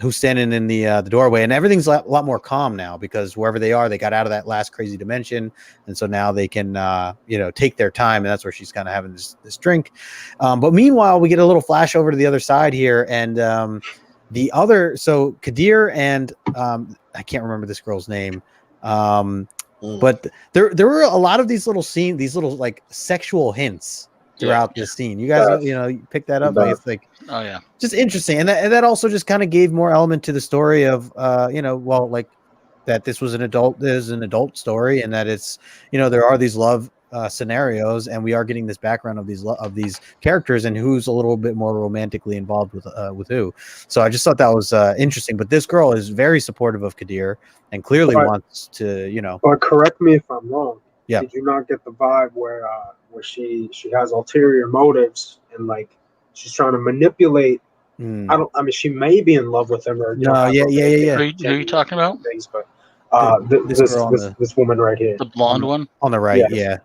Who's standing in the doorway, and everything's a lot more calm now because wherever they are, they got out of that last crazy dimension, and so now they can take their time, and that's where she's kind of having this drink. But meanwhile, we get a little flash over to the other side here, and Kadir and I can't remember this girl's name, but there were a lot of these little scenes, these little like sexual hints throughout this scene. You guys, you picked that up. It's like, oh yeah, just interesting, and that also just kind of gave more element to the story of, like that this was an adult story, and that it's, there are these love scenarios, and we are getting this background of these characters and who's a little bit more romantically involved with who. So I just thought that was interesting. But this girl is very supportive of Kadir and clearly wants to, But correct me if I'm wrong. Yeah. Did you not get the vibe where she has ulterior motives and like she's trying to manipulate? She may be in love with him or yeah. Who are you talking about? Things, but This woman right here, The blonde one on the right. Yes. Yeah,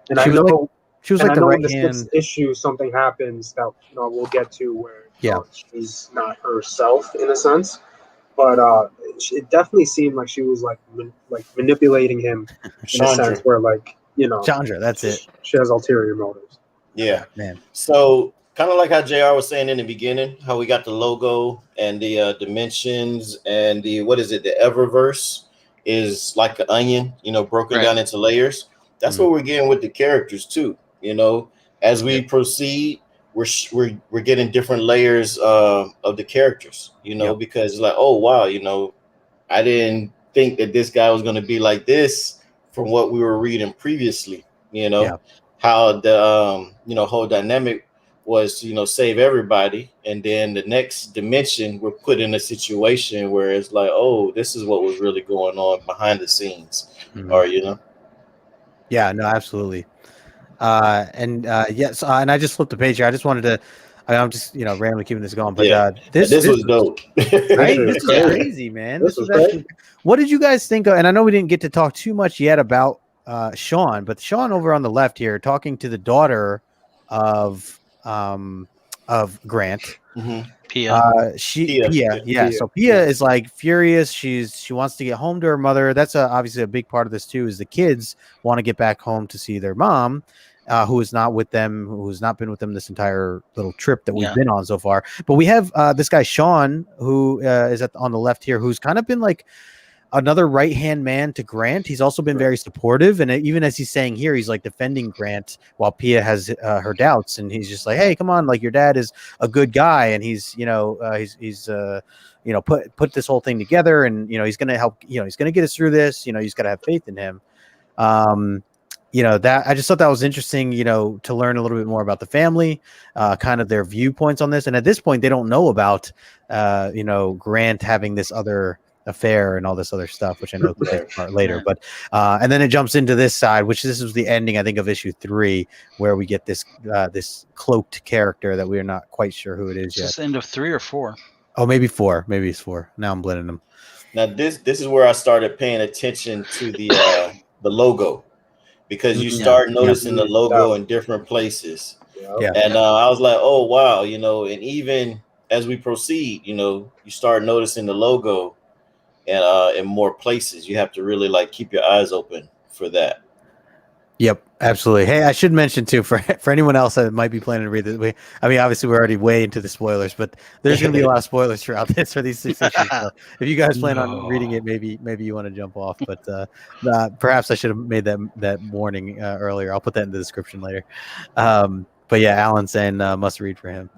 and she I was know. she was And like I the know right in this hand. next issue something happens that we'll get to where Yeah. she's not herself in a sense, but it definitely seemed like she was like manipulating him in a Chandra. sense where Chandra, that's it. She has ulterior motives. Yeah. Man. So kind of like how JR was saying in the beginning, how we got the logo and the dimensions and the EVERVERSE is like an onion, broken down into layers. That's what we're getting with the characters too. As we proceed, we're getting different layers of the characters. Because it's like, oh wow, I didn't think that this guy was going to be like this from what we were reading previously. How the whole dynamic was to save everybody, and then the next dimension we're put in a situation where it's like, oh, this is what was really going on behind the scenes, or Yeah, no, absolutely. And I just flipped the page here. I just wanted to. I'm just randomly keeping this going, but this was dope. Right? This was crazy, man. This was actually. What did you guys think of? And I know we didn't get to talk too much yet about Sean, but Sean over on the left here talking to the daughter of Grant. Pia. Pia. So Pia is like furious. She wants to get home to her mother. That's obviously a big part of this too. Is the kids want to get back home to see their mom, who is not with them, who has not been with them this entire little trip that we've been on so far. But we have this guy Sean, who is on the left here, who's kind of been like another right-hand man to Grant. He's also been very supportive, and even as he's saying here, he's like defending Grant while Pia has her doubts, and he's just like, hey, come on, like your dad is a good guy, and he's put this whole thing together, and he's gonna help, he's gonna get us through this, he's got to have faith in him. That I just thought that was interesting, to learn a little bit more about the family, kind of their viewpoints on this. And at this point, they don't know about, Grant having this other affair and all this other stuff, which I know we'll get to later. But and then it jumps into this side, which this is the ending, I think, of issue 3, where we get this this cloaked character that we are not quite sure who it is yet. Is this end of 3 or 4? Oh, maybe 4. Maybe it's 4. Now I'm blending them. Now this is where I started paying attention to the logo, because you start noticing the logo in different places. And I was like, oh wow, and even as we proceed, you start noticing the logo and in more places. You have to really keep your eyes open for that. Yep, absolutely. Hey, I should mention too, for anyone else that might be planning to read this, obviously we're already way into the spoilers, but there's going to be a lot of spoilers throughout this for these 6 issues. So if you guys plan on reading it, maybe you want to jump off, but perhaps I should have made that warning earlier. I'll put that in the description later. But yeah, Alan's saying must read for him.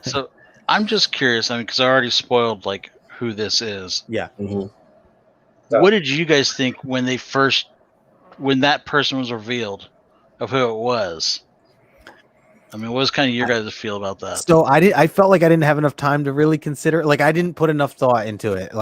So I'm just curious, because I already spoiled who this is. Yeah. What did you guys think when that person was revealed of who it was? What was kind of your guys' feel about that? So I felt like I didn't have enough time to really consider. I didn't put enough thought into it.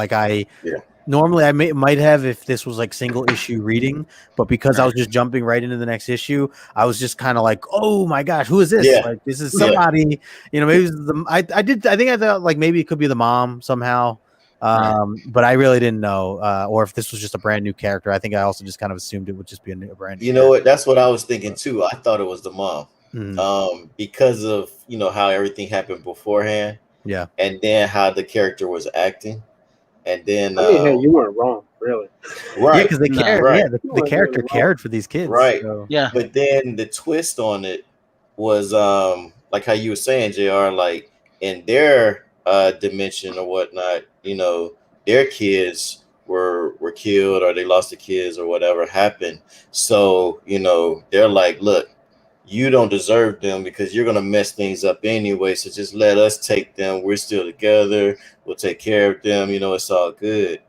Normally I might have if this was single issue reading, but because I was just jumping right into the next issue, I was just kind of like, oh my gosh, who is this? This is somebody. Maybe this is I think I thought maybe it could be the mom somehow. But I really didn't know, or if this was just a brand new character. I think I also just kind of assumed it would just be a brand new. You know what? That's what I was thinking too. I thought it was the mom, because of how everything happened beforehand. Yeah, and then how the character was acting, and then hey, you weren't wrong, really. Right? Because the character, the character cared for these kids, right? So. Yeah, but then the twist on it was like how you were saying, JR, in their dimension or whatnot, their kids were killed, or they lost the kids, or whatever happened. So they're like, look, you don't deserve them because you're gonna mess things up anyway, so just let us take them. We're still together, we'll take care of them, it's all good.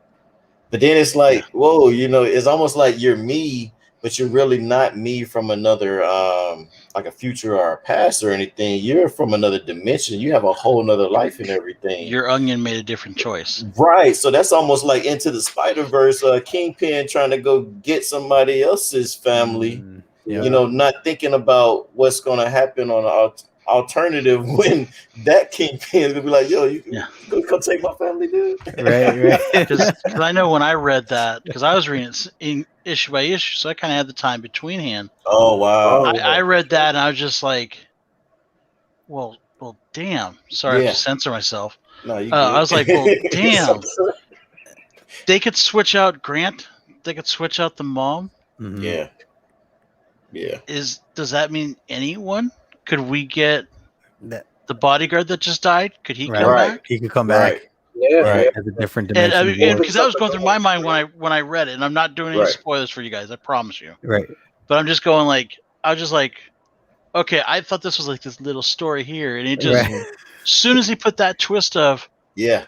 But then it's like, whoa, it's almost like you're me, but you're really not me from another like a future or a past or anything. You're from another dimension. You have a whole nother life and everything. Your onion made a different choice. Right. So that's almost like Into the Spider-Verse, Kingpin trying to go get somebody else's family, not thinking about what's going to happen on an alternative when that kingpin is gonna be like, yo, you gonna come take my family, dude? Right. Because I know when I read that, because I was reading it in issue by issue, so I kind of had the time between hand. Oh wow! I read that and I was just like, well, damn. Sorry, I have to censor myself. No, you I was like, well, damn. They could switch out Grant. They could switch out the mom. Yeah. Does that mean anyone? Could we get the bodyguard that just died? Could he come back? He could come back. Yeah, as a different dimension. Because that was going through my mind when I read it, and I'm not doing any spoilers for you guys. I promise you. Right. But I'm just going like, I was just like, okay, I thought this was like this little story here, and it just, as soon as he put that twist of, you're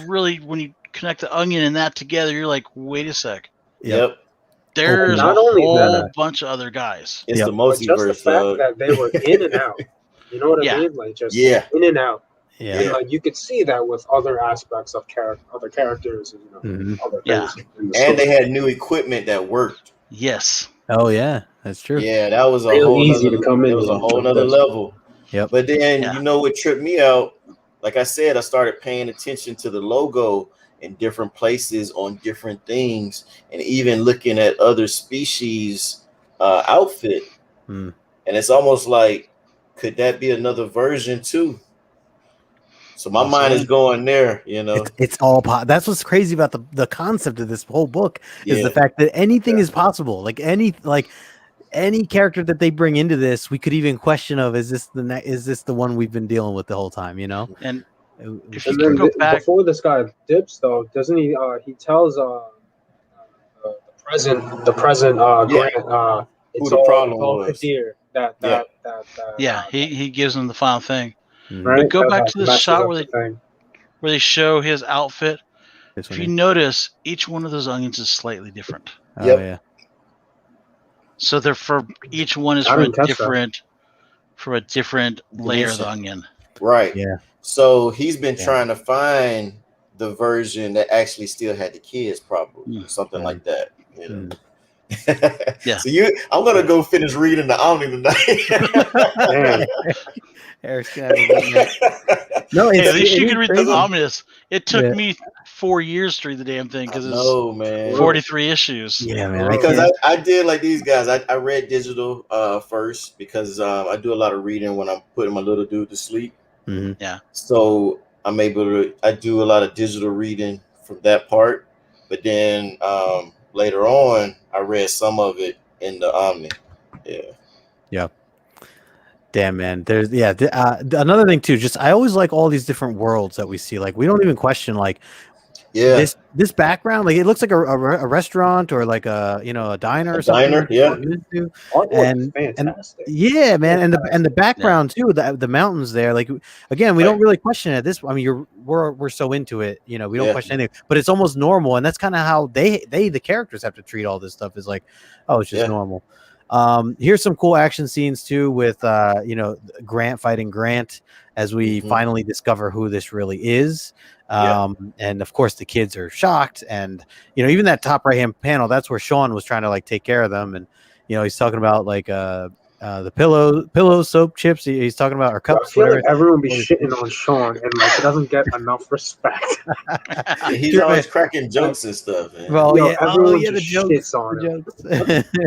really, when you connect the onion and that together, you're like, wait a sec. Yep. There's not a only whole bunch of other guys. It's the multiverse. Just the fact that they were in and out. You know what I mean? Like just in and out. Yeah. And like you could see that with other aspects of other characters and other things. And they had new equipment that worked. Yes. Oh yeah, that's true. Yeah, that was a whole easy to come in. It was a whole nother level. Yep. But then you know what tripped me out? Like I said, I started paying attention to the logo in different places on different things, and even looking at other species outfit. And it's almost like, could that be another version too? So my mind is going there, you know. It's all that's what's crazy about the concept of this whole book is the fact that anything is possible. Like any character that they bring into this, we could even question of is this the one we've been dealing with the whole time, you know? And if you can go back before this guy dips though, doesn't he he tells the present Grant it's who the problem was. Kadir, that he gives him the final thing. Right? But go back to the shot where they show his outfit. If you notice, each one of those onions is slightly different. Oh yeah. So each one is from a different layer of the onion. Right. Yeah. So he's been trying to find the version that actually still had the kids, probably something like that. You know. Yeah. So I'm gonna go finish reading the Omni tonight. Eric's gonna no, at least you can read the Omnibus. It took me 4 years to read the damn thing because it's 43 issues. Yeah, man. Because I did like these guys. I read digital first because I do a lot of reading when I'm putting my little dude to sleep. Mm-hmm. Yeah. So I do a lot of digital reading from that part, but then later on I read some of it in the Omni. Yeah. Damn, man. There's another thing too. Just I always like all these different worlds that we see. Like we don't even question like this background. Like it looks like a restaurant or like a diner or something. And fantastic. Yeah, man. And the background too. The mountains there. Like again, we don't really question it. We're so into it. You know, we don't question anything. But it's almost normal, and that's kind of how the characters have to treat all this stuff. Is like, oh, it's just normal. Here's some cool action scenes too with Grant fighting Grant as we finally discover who this really is. And of course the kids are shocked, and even that top right hand panel, that's where Sean was trying to like take care of them, and he's talking about like the pillow soap chips he's talking about, or cups. I feel like everyone be shitting on Sean and like he doesn't get enough respect. He's always cracking jokes and stuff, man. Well, everyone the jokes on him.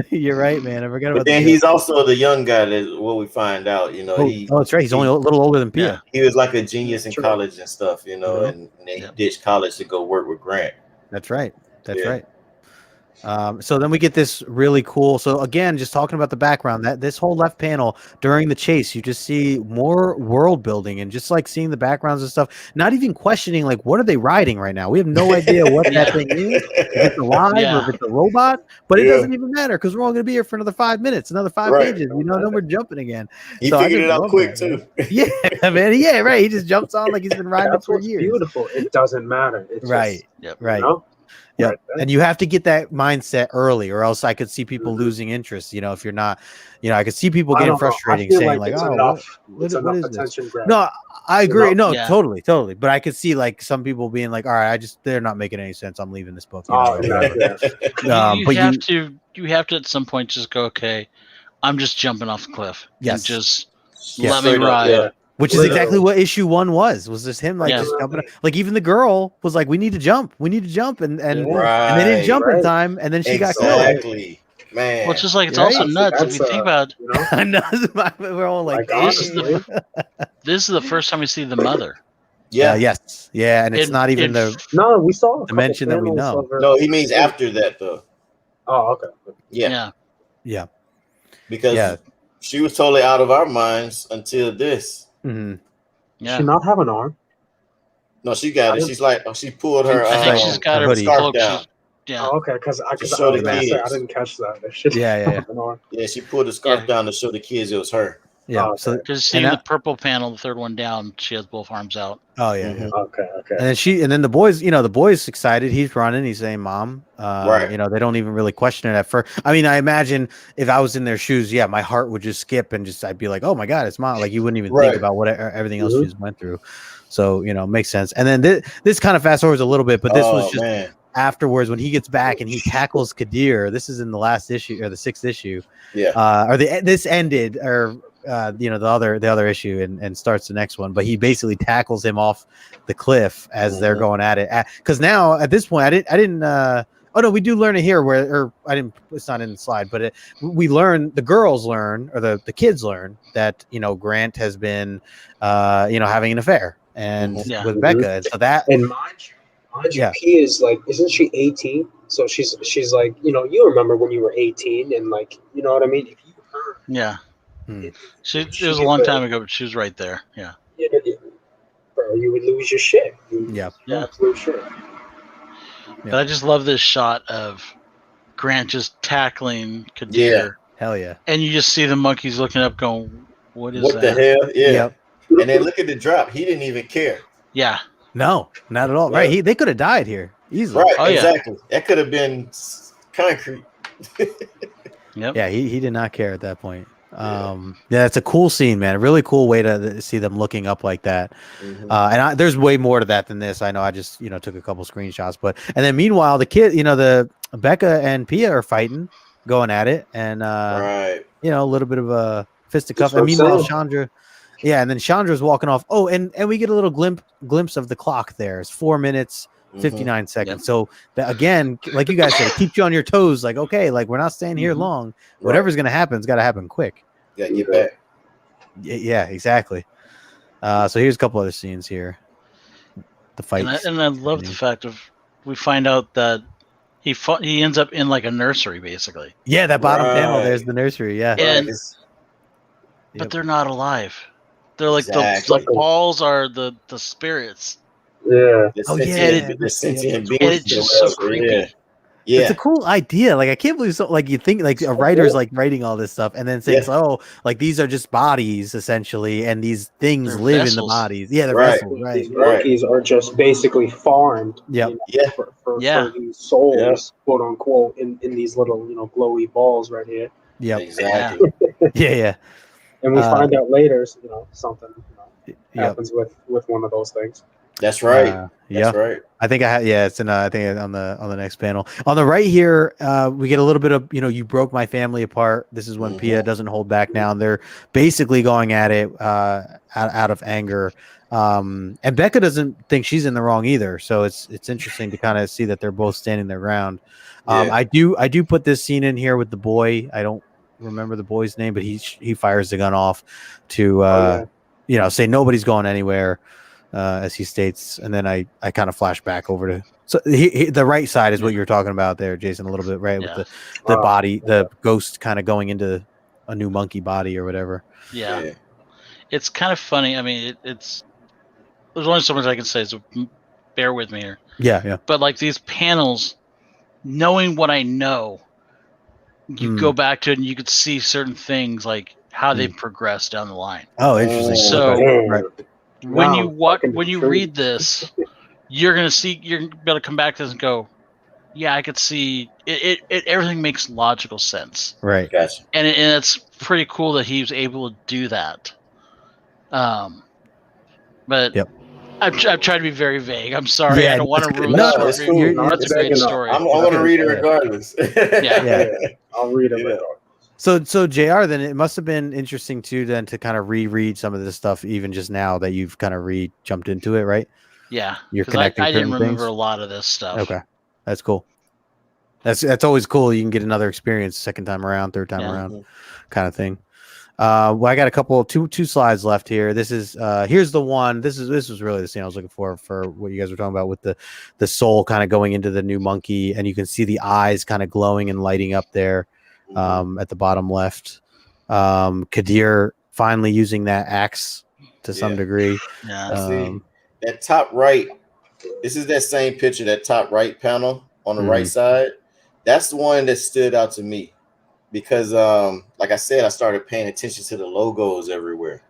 You're right, man. I forgot about that. Then he's also the young guy that what we find out, that's right. He's only a little older than Pia. He was like a genius in college and stuff, and then he ditched college to go work with Grant. That's right. That's right. So then we get this really cool. So again, just talking about the background, that this whole left panel during the chase, you just see more world building and just like seeing the backgrounds and stuff, not even questioning like what are they riding right now. We have no idea what that thing is, if it's alive or if it's a robot, but it doesn't even matter because we're all going to be here for another 5 minutes, another 5 pages. Then we're jumping again. He figured it out quick too. Yeah, man. Yeah, right. He just jumps on like he's been riding it for years. Beautiful. It doesn't matter. It's right. Just, right. Yeah, and you have to get that mindset early, or else I could see people losing interest. If you're not, I could see people getting frustrated, saying like, "Oh, what is this?" No, I agree. No, totally. But I could see like some people being like, "All right, they're not making any sense. I'm leaving this book." You have to at some point just go, okay, I'm just jumping off the cliff. Yes. And just Yes. let me Straight up, ride. yeah. Which is exactly what issue 1 was just him like Yeah. just jumping. Like even the girl was like, we need to jump, and they didn't jump in time, and then she got killed. Exactly, man. Well, it's just like it's Right? also nuts if you think about. You know, I know. We're all like, this is the first time we see the mother. Yeah. yes, yeah, and it's not even the no, we saw a dimension that we panels know. of her. No, he means after that though. Oh, okay. Yeah. Because she was totally out of our minds until this. Mm-hmm. Yeah. She not have an arm? No, she got it. She's like, she pulled her. I think she's got her hoodie scarf down. Yeah. Oh, okay, because I show was the gonna say, I kids. didn't catch that. If she Yeah. have an arm. Yeah, she pulled the scarf down to show the kids it was her. Yeah. Oh, So Because see the purple panel, the third one down, she has both arms out. oh yeah. Mhm. Okay. And then the boy's excited. He's running. He's saying, "Mom." Right. You know, they don't even really question it at first. I mean, I imagine if I was in their shoes, yeah, my heart would just skip and I'd be like, "Oh my God, it's Mom!" Like you wouldn't even think about everything else she just went through. So makes sense. And then this kind of fast forwards a little bit, but this was just afterwards when he gets back and he tackles Kadir. This is in the last issue or the 6th issue. Yeah. This ended or. The other issue and starts the next one, but he basically tackles him off the cliff as they're going at it. Because now at this point, I didn't. Oh no, we do learn it here where I didn't. It's not in the slide, but we learn. The girls learn, or the kids learn that Grant has been, having an affair and with Becca, and so that. And mind you, P is like, isn't she 18? So she's like, you remember when you were 18 and like, you know what I mean? If you heard. Yeah. It was a long time ago, but she was right there. Yeah. Bro, you would lose your shit. Absolute shit. But I just love this shot of Grant just tackling Kadir. Yeah. Hell yeah. And you just see the monkeys looking up going, what the hell? Yeah. Yep. And then look at the drop. He didn't even care. Yeah. No, not at all. Right. They could have died here easily. Right. Exactly. That could have been concrete. Yep. Yeah. He did not care at that point. It's a cool scene, man. A really cool way to see them looking up like that. And there's way more to that than this. I know I just took a couple screenshots, and then meanwhile the kid, the Becca and Pia are fighting, going at it, and a little bit of a fisticuff. And meanwhile Chandra, and then Chandra's walking off. Oh, and we get a little glimpse of the clock. There, it's 4 minutes. 59 seconds. So that, again, like you guys said, it keeps you on your toes. Like, okay, like we're not staying here long. Whatever's going to happen, it's got to happen quick. Yeah, get back. Yeah, exactly. So here's a couple other scenes here. The fight. And I love the fact of we find out that he ends up in like a nursery, basically. Yeah, that bottom panel. There's the nursery. Yeah. But they're not alive. They're like the balls are the spirits. Yeah. The sentient beings. And it's just so creepy. Yeah. It's a cool idea. Like I can't believe you think like a writer's like writing all this stuff and then saying, like these are just bodies essentially, and these things live in the bodies. Yeah, they're vessels, right. These monkeys are just basically farmed. For these souls, quote unquote, in these little glowy balls right here. Yeah, exactly. yeah. And we find out later, something happens with one of those things. That's right. That's right. I think it's in I think on the next panel. On the right here, we get a little bit of you broke my family apart. This is when Pia doesn't hold back now, and they're basically going at it out of anger. And Becca doesn't think she's in the wrong either. So it's interesting to kind of see that they're both standing their ground. I do put this scene in here with the boy. I don't remember the boy's name, but he fires the gun off to say nobody's going anywhere. As he states, and then I kind of flash back over to the right side is what you're talking about there, Jason, a little bit, right? With the body, the ghost kind of going into a new monkey body or whatever. Yeah. It's kind of funny. I mean, there's only so much I can say, so bear with me here. Yeah. But like these panels, knowing what I know, you go back to it and you could see certain things like how they progress down the line. Oh, interesting. So right. When you read this, you're gonna be able to come back to this and go, yeah, I could see it. Everything makes logical sense, right? Gotcha. And it's pretty cool that he was able to do that. But I've tried to be very vague. I'm sorry, I don't want to ruin the story. That's a great story. I'm going to read it regardless. I'll read it regardless. So JR, then it must have been interesting too then to kind of reread some of this stuff even just now that you've kind of jumped into it, right? Yeah, You're because connecting I didn't certain remember things? a lot of this stuff. Okay. That's cool. That's always cool. You can get another experience second time around, third time around kind of thing. Well, I got a couple two slides left here. This is here's the one. This was really the scene I was looking for what you guys were talking about with the soul kind of going into the new monkey, and you can see the eyes kind of glowing and lighting up there at the bottom left. Kadir finally using that axe to some degree. Yeah. See, that top right, this is that same picture, that top right panel on the right side. That's the one that stood out to me because, like I said, I started paying attention to the logos everywhere.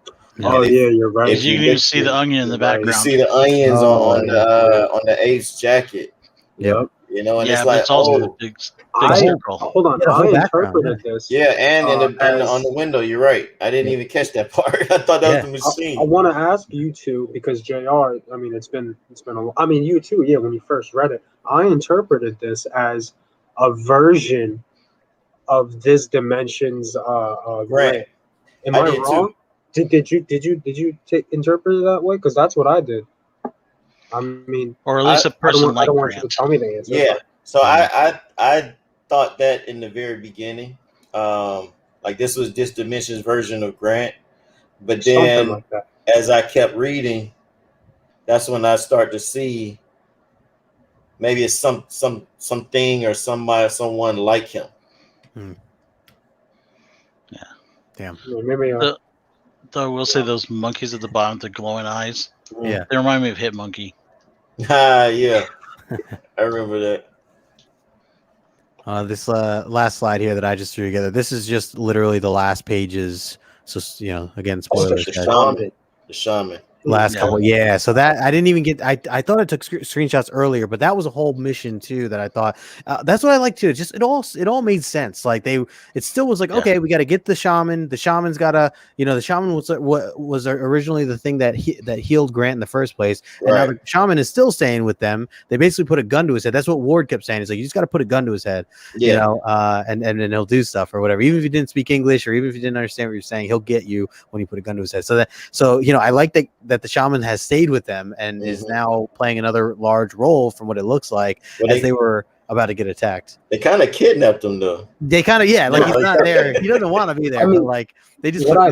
Oh yeah, you're right. You can even see the onion in the background. You see the onions on the Ape's jacket. Yep. You know, and yeah, it's like, it's also the big circle. Hold on, I interpreted this. Yeah, and on the window, you're right. I didn't even catch that part. I thought that was the machine. I want to ask you two because JR, I mean, it's been I mean, you too. Yeah, when you first read it, I interpreted this as a version of this dimension's Grant. Am I wrong? Did you interpret it that way? Because that's what I did. I mean, or at least a person I don't want you to tell me the answer. Yeah. So I thought that in the very beginning, like this was this dimension's version of Grant, but then like as I kept reading, that's when I start to see maybe it's something or someone like him. Yeah. Damn. Maybe. Though we'll say those monkeys at the bottom, the glowing eyes. Yeah. They remind me of Hitmonkey. Yeah. I remember that. This last slide here that I just threw together. This is just literally the last pages. So again, spoilers. The shaman. Last couple, so that I didn't even get. I thought I took screenshots earlier, but that was a whole mission too. That I thought that's what I like too. Just it all made sense. Like it still was like, okay, we got to get the shaman. The shaman's got to, the shaman was what was originally the thing that healed Grant in the first place, and now the shaman is still staying with them. They basically put a gun to his head. That's what Ward kept saying. He's like, you just got to put a gun to his head, and then he'll do stuff or whatever. Even if you didn't speak English or even if you didn't understand what you're saying, he'll get you when you put a gun to his head. So I like that the shaman has stayed with them and is now playing another large role from what it looks like as they were about to get attacked. They kind of kidnapped him though. They kind of like he's not there. He doesn't want to be there. I mean, but like they just what I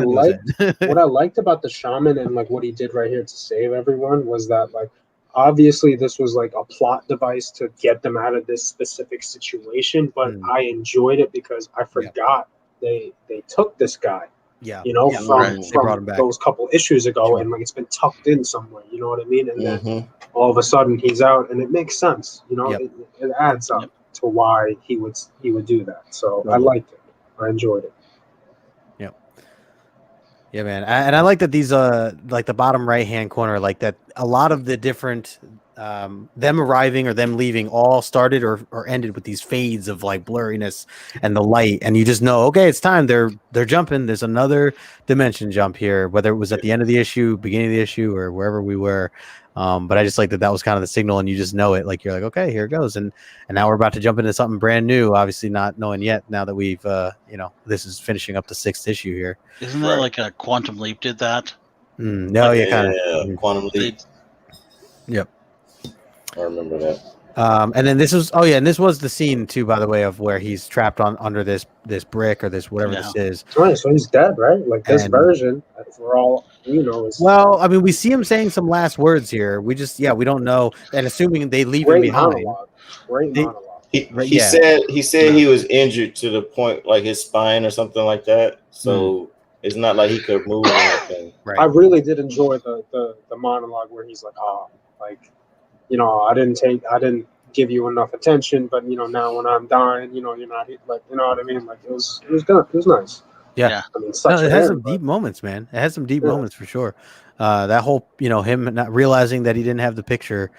liked about the shaman and like what he did right here to save everyone was that like obviously this was like a plot device to get them out of this specific situation, but I enjoyed it because I forgot they took this guy. From those couple issues ago, and like it's been tucked in somewhere, you know what I mean? And then all of a sudden he's out, and it makes sense, it adds up to why he would do that. So I liked it, I enjoyed it. Yeah, man, and I like that these like the bottom right hand corner, like that a lot of the different them arriving or them leaving all started or ended with these fades of like blurriness and the light, and you just know, okay, it's time. They're jumping. There's another dimension jump here, whether it was at the end of the issue, beginning of the issue, or wherever we were. But I just like that was kind of the signal, and you just know it. Like you're like, okay, here it goes, and now we're about to jump into something brand new. Obviously, not knowing yet. Now that we've, this is finishing up the 6th issue here. Isn't that like a Quantum Leap did that? No, kind of. Quantum Leap. Yep. I remember that. And then this was, and this was the scene too, by the way, of where he's trapped under this brick or this whatever this is. Right, so he's dead, right? Like this version, for all is. Well, I mean, we see him saying some last words here. We just, we don't know, and assuming they leave him behind. Great monologue. He said he was injured to the point like his spine or something like that. So it's not like he could move or anything. Right. I really did enjoy the monologue where he's like, I didn't give you enough attention, but now when I'm dying, you're not like, you know what I mean? Like it was good. It was nice. Yeah. I mean, it has some deep moments, man. It has some deep moments for sure. That whole, him not realizing that he didn't have the picture,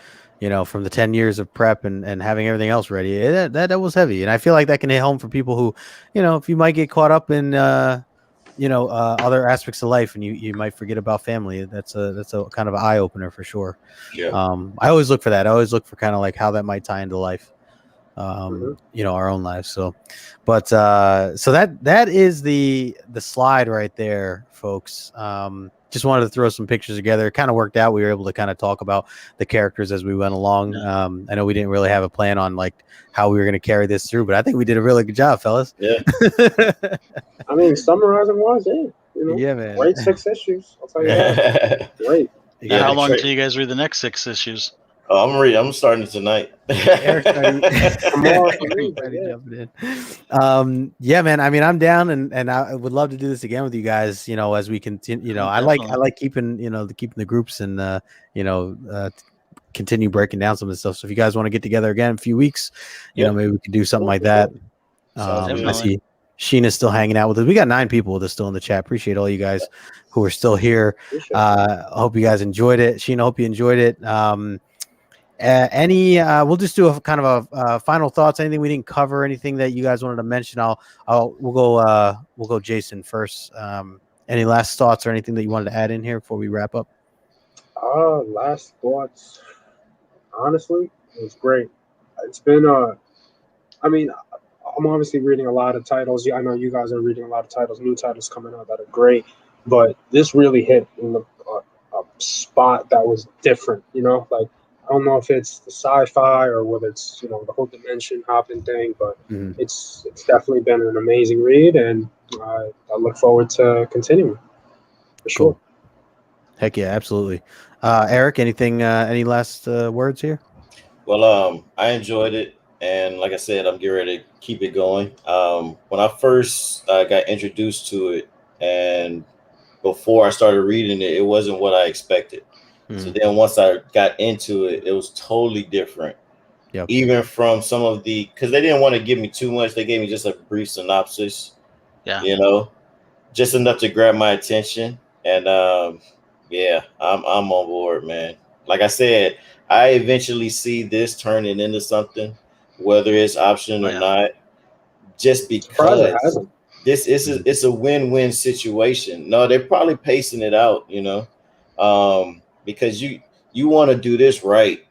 from the 10 years of prep and having everything else ready. That was heavy. And I feel like that can hit home for people who, if you might get caught up in, other aspects of life, and you might forget about family. That's a kind of an eye opener for sure. Yeah. I always look for that. I always look for kind of like how that might tie into life. our own lives. So, but so that is the slide right there, folks. Just wanted to throw some pictures together. It kind of worked out. We were able to kind of talk about the characters as we went along. I know we didn't really have a plan on like how we were going to carry this through, but I think we did a really good job, fellas. Yeah. I mean, summarizing wise, yeah, man. Great 6 issues. I'll tell you that. Great. Yeah, how long till you guys read the next 6 issues? Oh, I'm starting tonight. Yeah, man. I mean, I'm down, and I would love to do this again with you guys. As we continue. I like keeping the groups and continue breaking down some of the stuff. So if you guys want to get together again in a few weeks, maybe we could do something like that. I see Sheena's still hanging out with us. We got 9 people with us still in the chat. Appreciate all you guys who are still here. I hope you guys enjoyed it. Sheena, hope you enjoyed it. We'll just do a kind of a final thoughts. Anything we didn't cover? Anything that you guys wanted to mention? We'll go Jason first. Any last thoughts or anything that you wanted to add in here before we wrap up? Last thoughts. Honestly, it was great. It's been I'm obviously reading a lot of titles. Yeah, I know you guys are reading a lot of titles, new titles coming out that are great, but this really hit in a spot that was different. Like, I don't know if it's the sci-fi or whether it's the whole dimension hopping thing, but it's definitely been an amazing read, and I look forward to continuing for sure. Cool. Heck yeah, absolutely. Eric, anything? Any last words here? Well, I enjoyed it, and like I said, I'm getting ready to keep it going. When I first got introduced to it, and before I started reading it, it wasn't what I expected. So then once I got into it, it was totally different. Yep. Even from some of because they didn't want to give me too much. They gave me just a brief synopsis. Yeah. Just enough to grab my attention. And I'm on board, man. Like I said, I eventually see this turning into something, whether it's option or not, just because it's a win-win situation. No, they're probably pacing it out, because you want to do this right,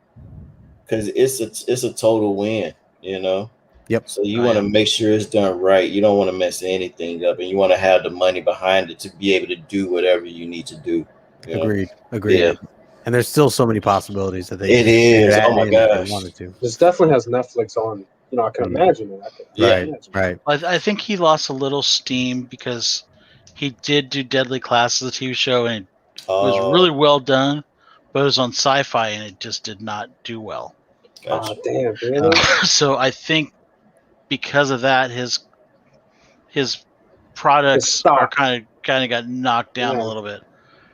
because it's a total win, Yep. So you want to make sure it's done right. You don't want to mess anything up, and you want to have the money behind it to be able to do whatever you need to do. Agreed. Yeah. And there's still so many possibilities that they. It is. Oh my gosh. Wanted to. This definitely has Netflix on. I can imagine it. Right. I think he lost a little steam because he did do Deadly Class as a TV show, and it was really well done, but it was on Sci-Fi, and it just did not do well. Gotcha. Damn, really? So I think because of that, his products are kind of got knocked down a little bit.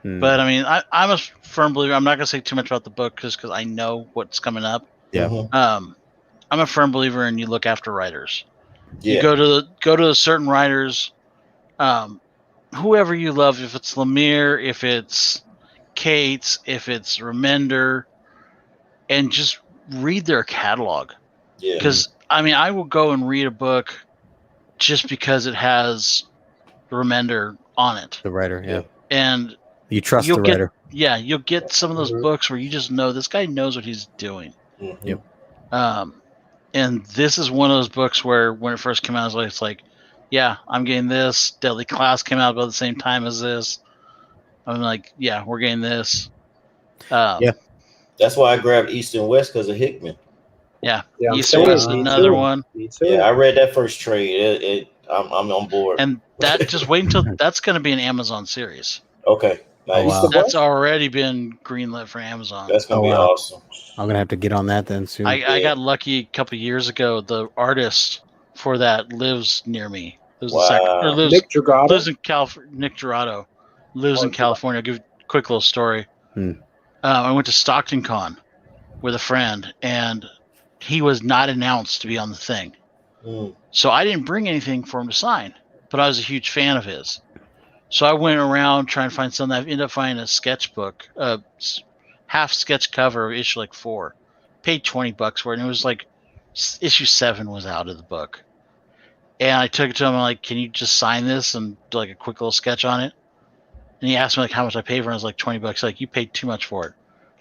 But I mean, I'm a firm believer. I'm not going to say too much about the book just because I know what's coming up. Yeah. I'm a firm believer in you look after writers. Yeah. You go to certain writers, whoever you love. If it's Lemire, if it's Cates, if it's Remender, and just read their catalog. Yeah. Because I will go and read a book just because it has Remender on it. The writer, yeah. And you trust the writer. Yeah, you'll get some of those books where you just know this guy knows what he's doing. Mm-hmm. Yep. And this is one of those books where when it first came out, it's like, yeah, I'm getting this. Deadly Class came out about the same time as this. I'm like, yeah, we're getting this. Yeah. That's why I grabbed East and West, because of Hickman. Yeah. East and West is another one. Me too. Yeah, I read that first trade. I'm on board. And that just wait until that's going to be an Amazon series. Okay. Nice. Oh, wow. That's already been greenlit for Amazon. That's going to be awesome. I'm going to have to get on that then soon. I got lucky a couple years ago. The artist for that lives near me. Nick Gerardo. Lives in California. Nick Gerardo lives in California. I'll give a quick little story. I went to Stockton Con with a friend, and he was not announced to be on the thing. So I didn't bring anything for him to sign, but I was a huge fan of his. So I went around trying to find something. I ended up finding a sketchbook, half sketch cover of issue 4. Paid $20 for it, and it was like issue 7 was out of the book. And I took it to him. I'm like, "Can you just sign this and do a quick little sketch on it?" And he asked me how much I paid for it. I was like, $20. Like, you paid too much for it.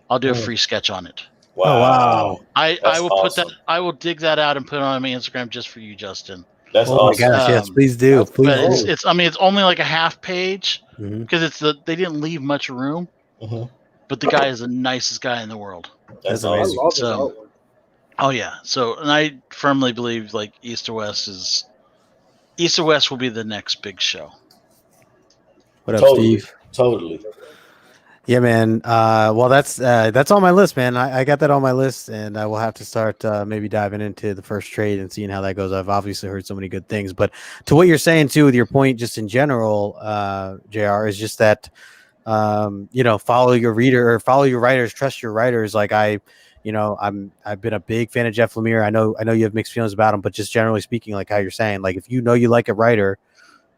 I'll do a free sketch on it. Wow. Oh, wow. I That's will awesome. put that. I will dig that out and put it on my Instagram just for you, Justin. That's Oh awesome. my gosh, yes, please do. That's Please But do. it's I mean it's only like a half page Mhm. because they didn't leave much room. Mhm. But the guy is the nicest guy in the world. That's That's I amazing. awesome. love his So- artwork. Oh yeah. So and I firmly believe like East or West will be the next big show. What up, Totally. Steve? Totally. Yeah, man. Well, that's on my list, man. I got that on my list, and I will have to start maybe diving into the first trade and seeing how that goes. I've obviously heard so many good things, but to what you're saying too, with your point, just in general, JR, is just that follow your reader or follow your writers, trust your writers. Like I've been a big fan of Jeff Lemire. I know you have mixed feelings about him, but just generally speaking, like how you're saying, like if you like a writer,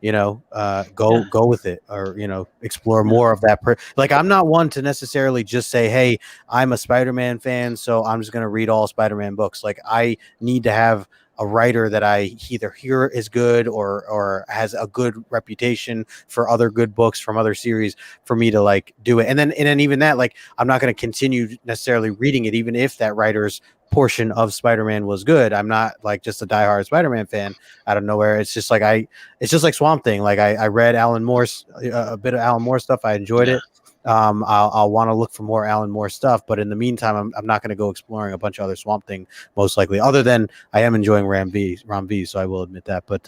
go with it, or explore more of that. Like I'm not one to necessarily just say, hey, I'm a Spider-Man fan, so I'm just going to read all Spider-Man books. Like I need to have a writer that I either hear is good or has a good reputation for other good books from other series for me to like do it. And then even that, like I'm not going to continue necessarily reading it, even if that writer's portion of Spider-Man was good. I'm not like just a diehard Spider-Man fan out of nowhere. It's just like it's just like Swamp Thing. Like I read Alan Moore's a bit of Alan Moore stuff. I enjoyed it. I'll want to look for more Alan Moore stuff, but in the meantime, I'm not going to go exploring a bunch of other Swamp Thing, most likely. Other than I am enjoying Ram V, so I will admit that. But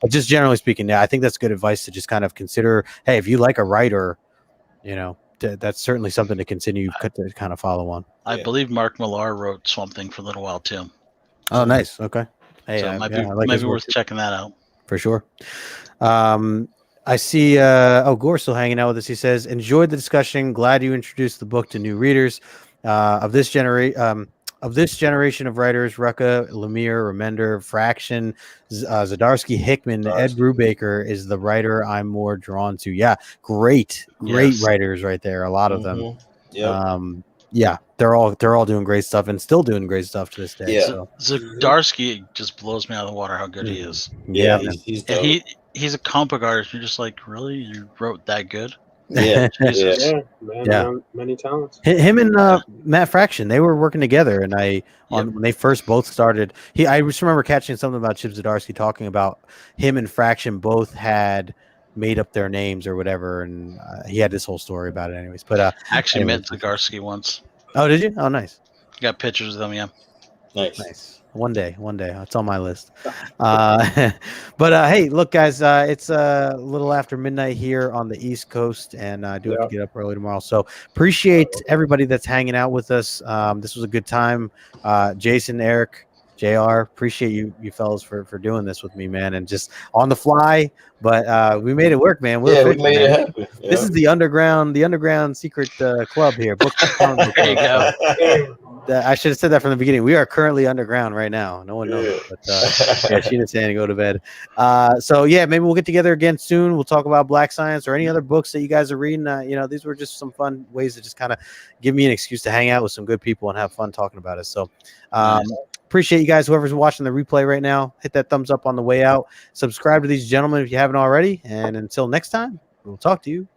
just generally speaking, yeah, I think that's good advice to just kind of consider. Hey, if you like a writer, that's certainly something to continue to kind of follow on. I believe Mark Millar wrote Swamp Thing for a little while too. Oh, nice. Okay. Hey, So it might be I like maybe worth checking that out. for sure. I see Gore's still hanging out with us. He says, enjoyed the discussion, glad you introduced the book to new readers of this generation of writers. Rucka, Lemire, Remender, Fraction, Zdarsky, Hickman, Ed Brubaker is the writer I'm more drawn to. Yeah, great writers right there, a lot of them. Yep. They're all doing great stuff and still doing great stuff to this day. Yeah. So Zdarsky just blows me out of the water how good he is. Yeah, man. he's dope. He's a comic book artist. You're just like, really? You wrote that good? Yeah. Jesus. Many talents. Him and Matt Fraction, they were working together, and when they first both started, I just remember catching something about Chip Zdarsky talking about him and Fraction both had made up their names or whatever, and he had this whole story about it, anyways. But I actually met Zdarsky once. Oh, did you? Oh, nice. Got pictures of them, yeah. Nice. One day, it's on my list. But hey, look, guys, it's a little after midnight here on the East Coast, and I do have to get up early tomorrow. So appreciate everybody that's hanging out with us. This was a good time. Jason, Eric, JR, appreciate you fellas for doing this with me, man, and just on the fly. But we made it work, man. We made it happen. Yeah. This is the underground secret club here. There you go. I should have said that from the beginning. We are currently underground right now. No one knows, but Sheena's saying to go to bed. So yeah, maybe we'll get together again soon. We'll talk about Black Science or any other books that you guys are reading. These were just some fun ways to just kind of give me an excuse to hang out with some good people and have fun talking about it. So appreciate you guys. Whoever's watching the replay right now, hit that thumbs up on the way out. Subscribe to these gentlemen if you haven't already. And until next time, we'll talk to you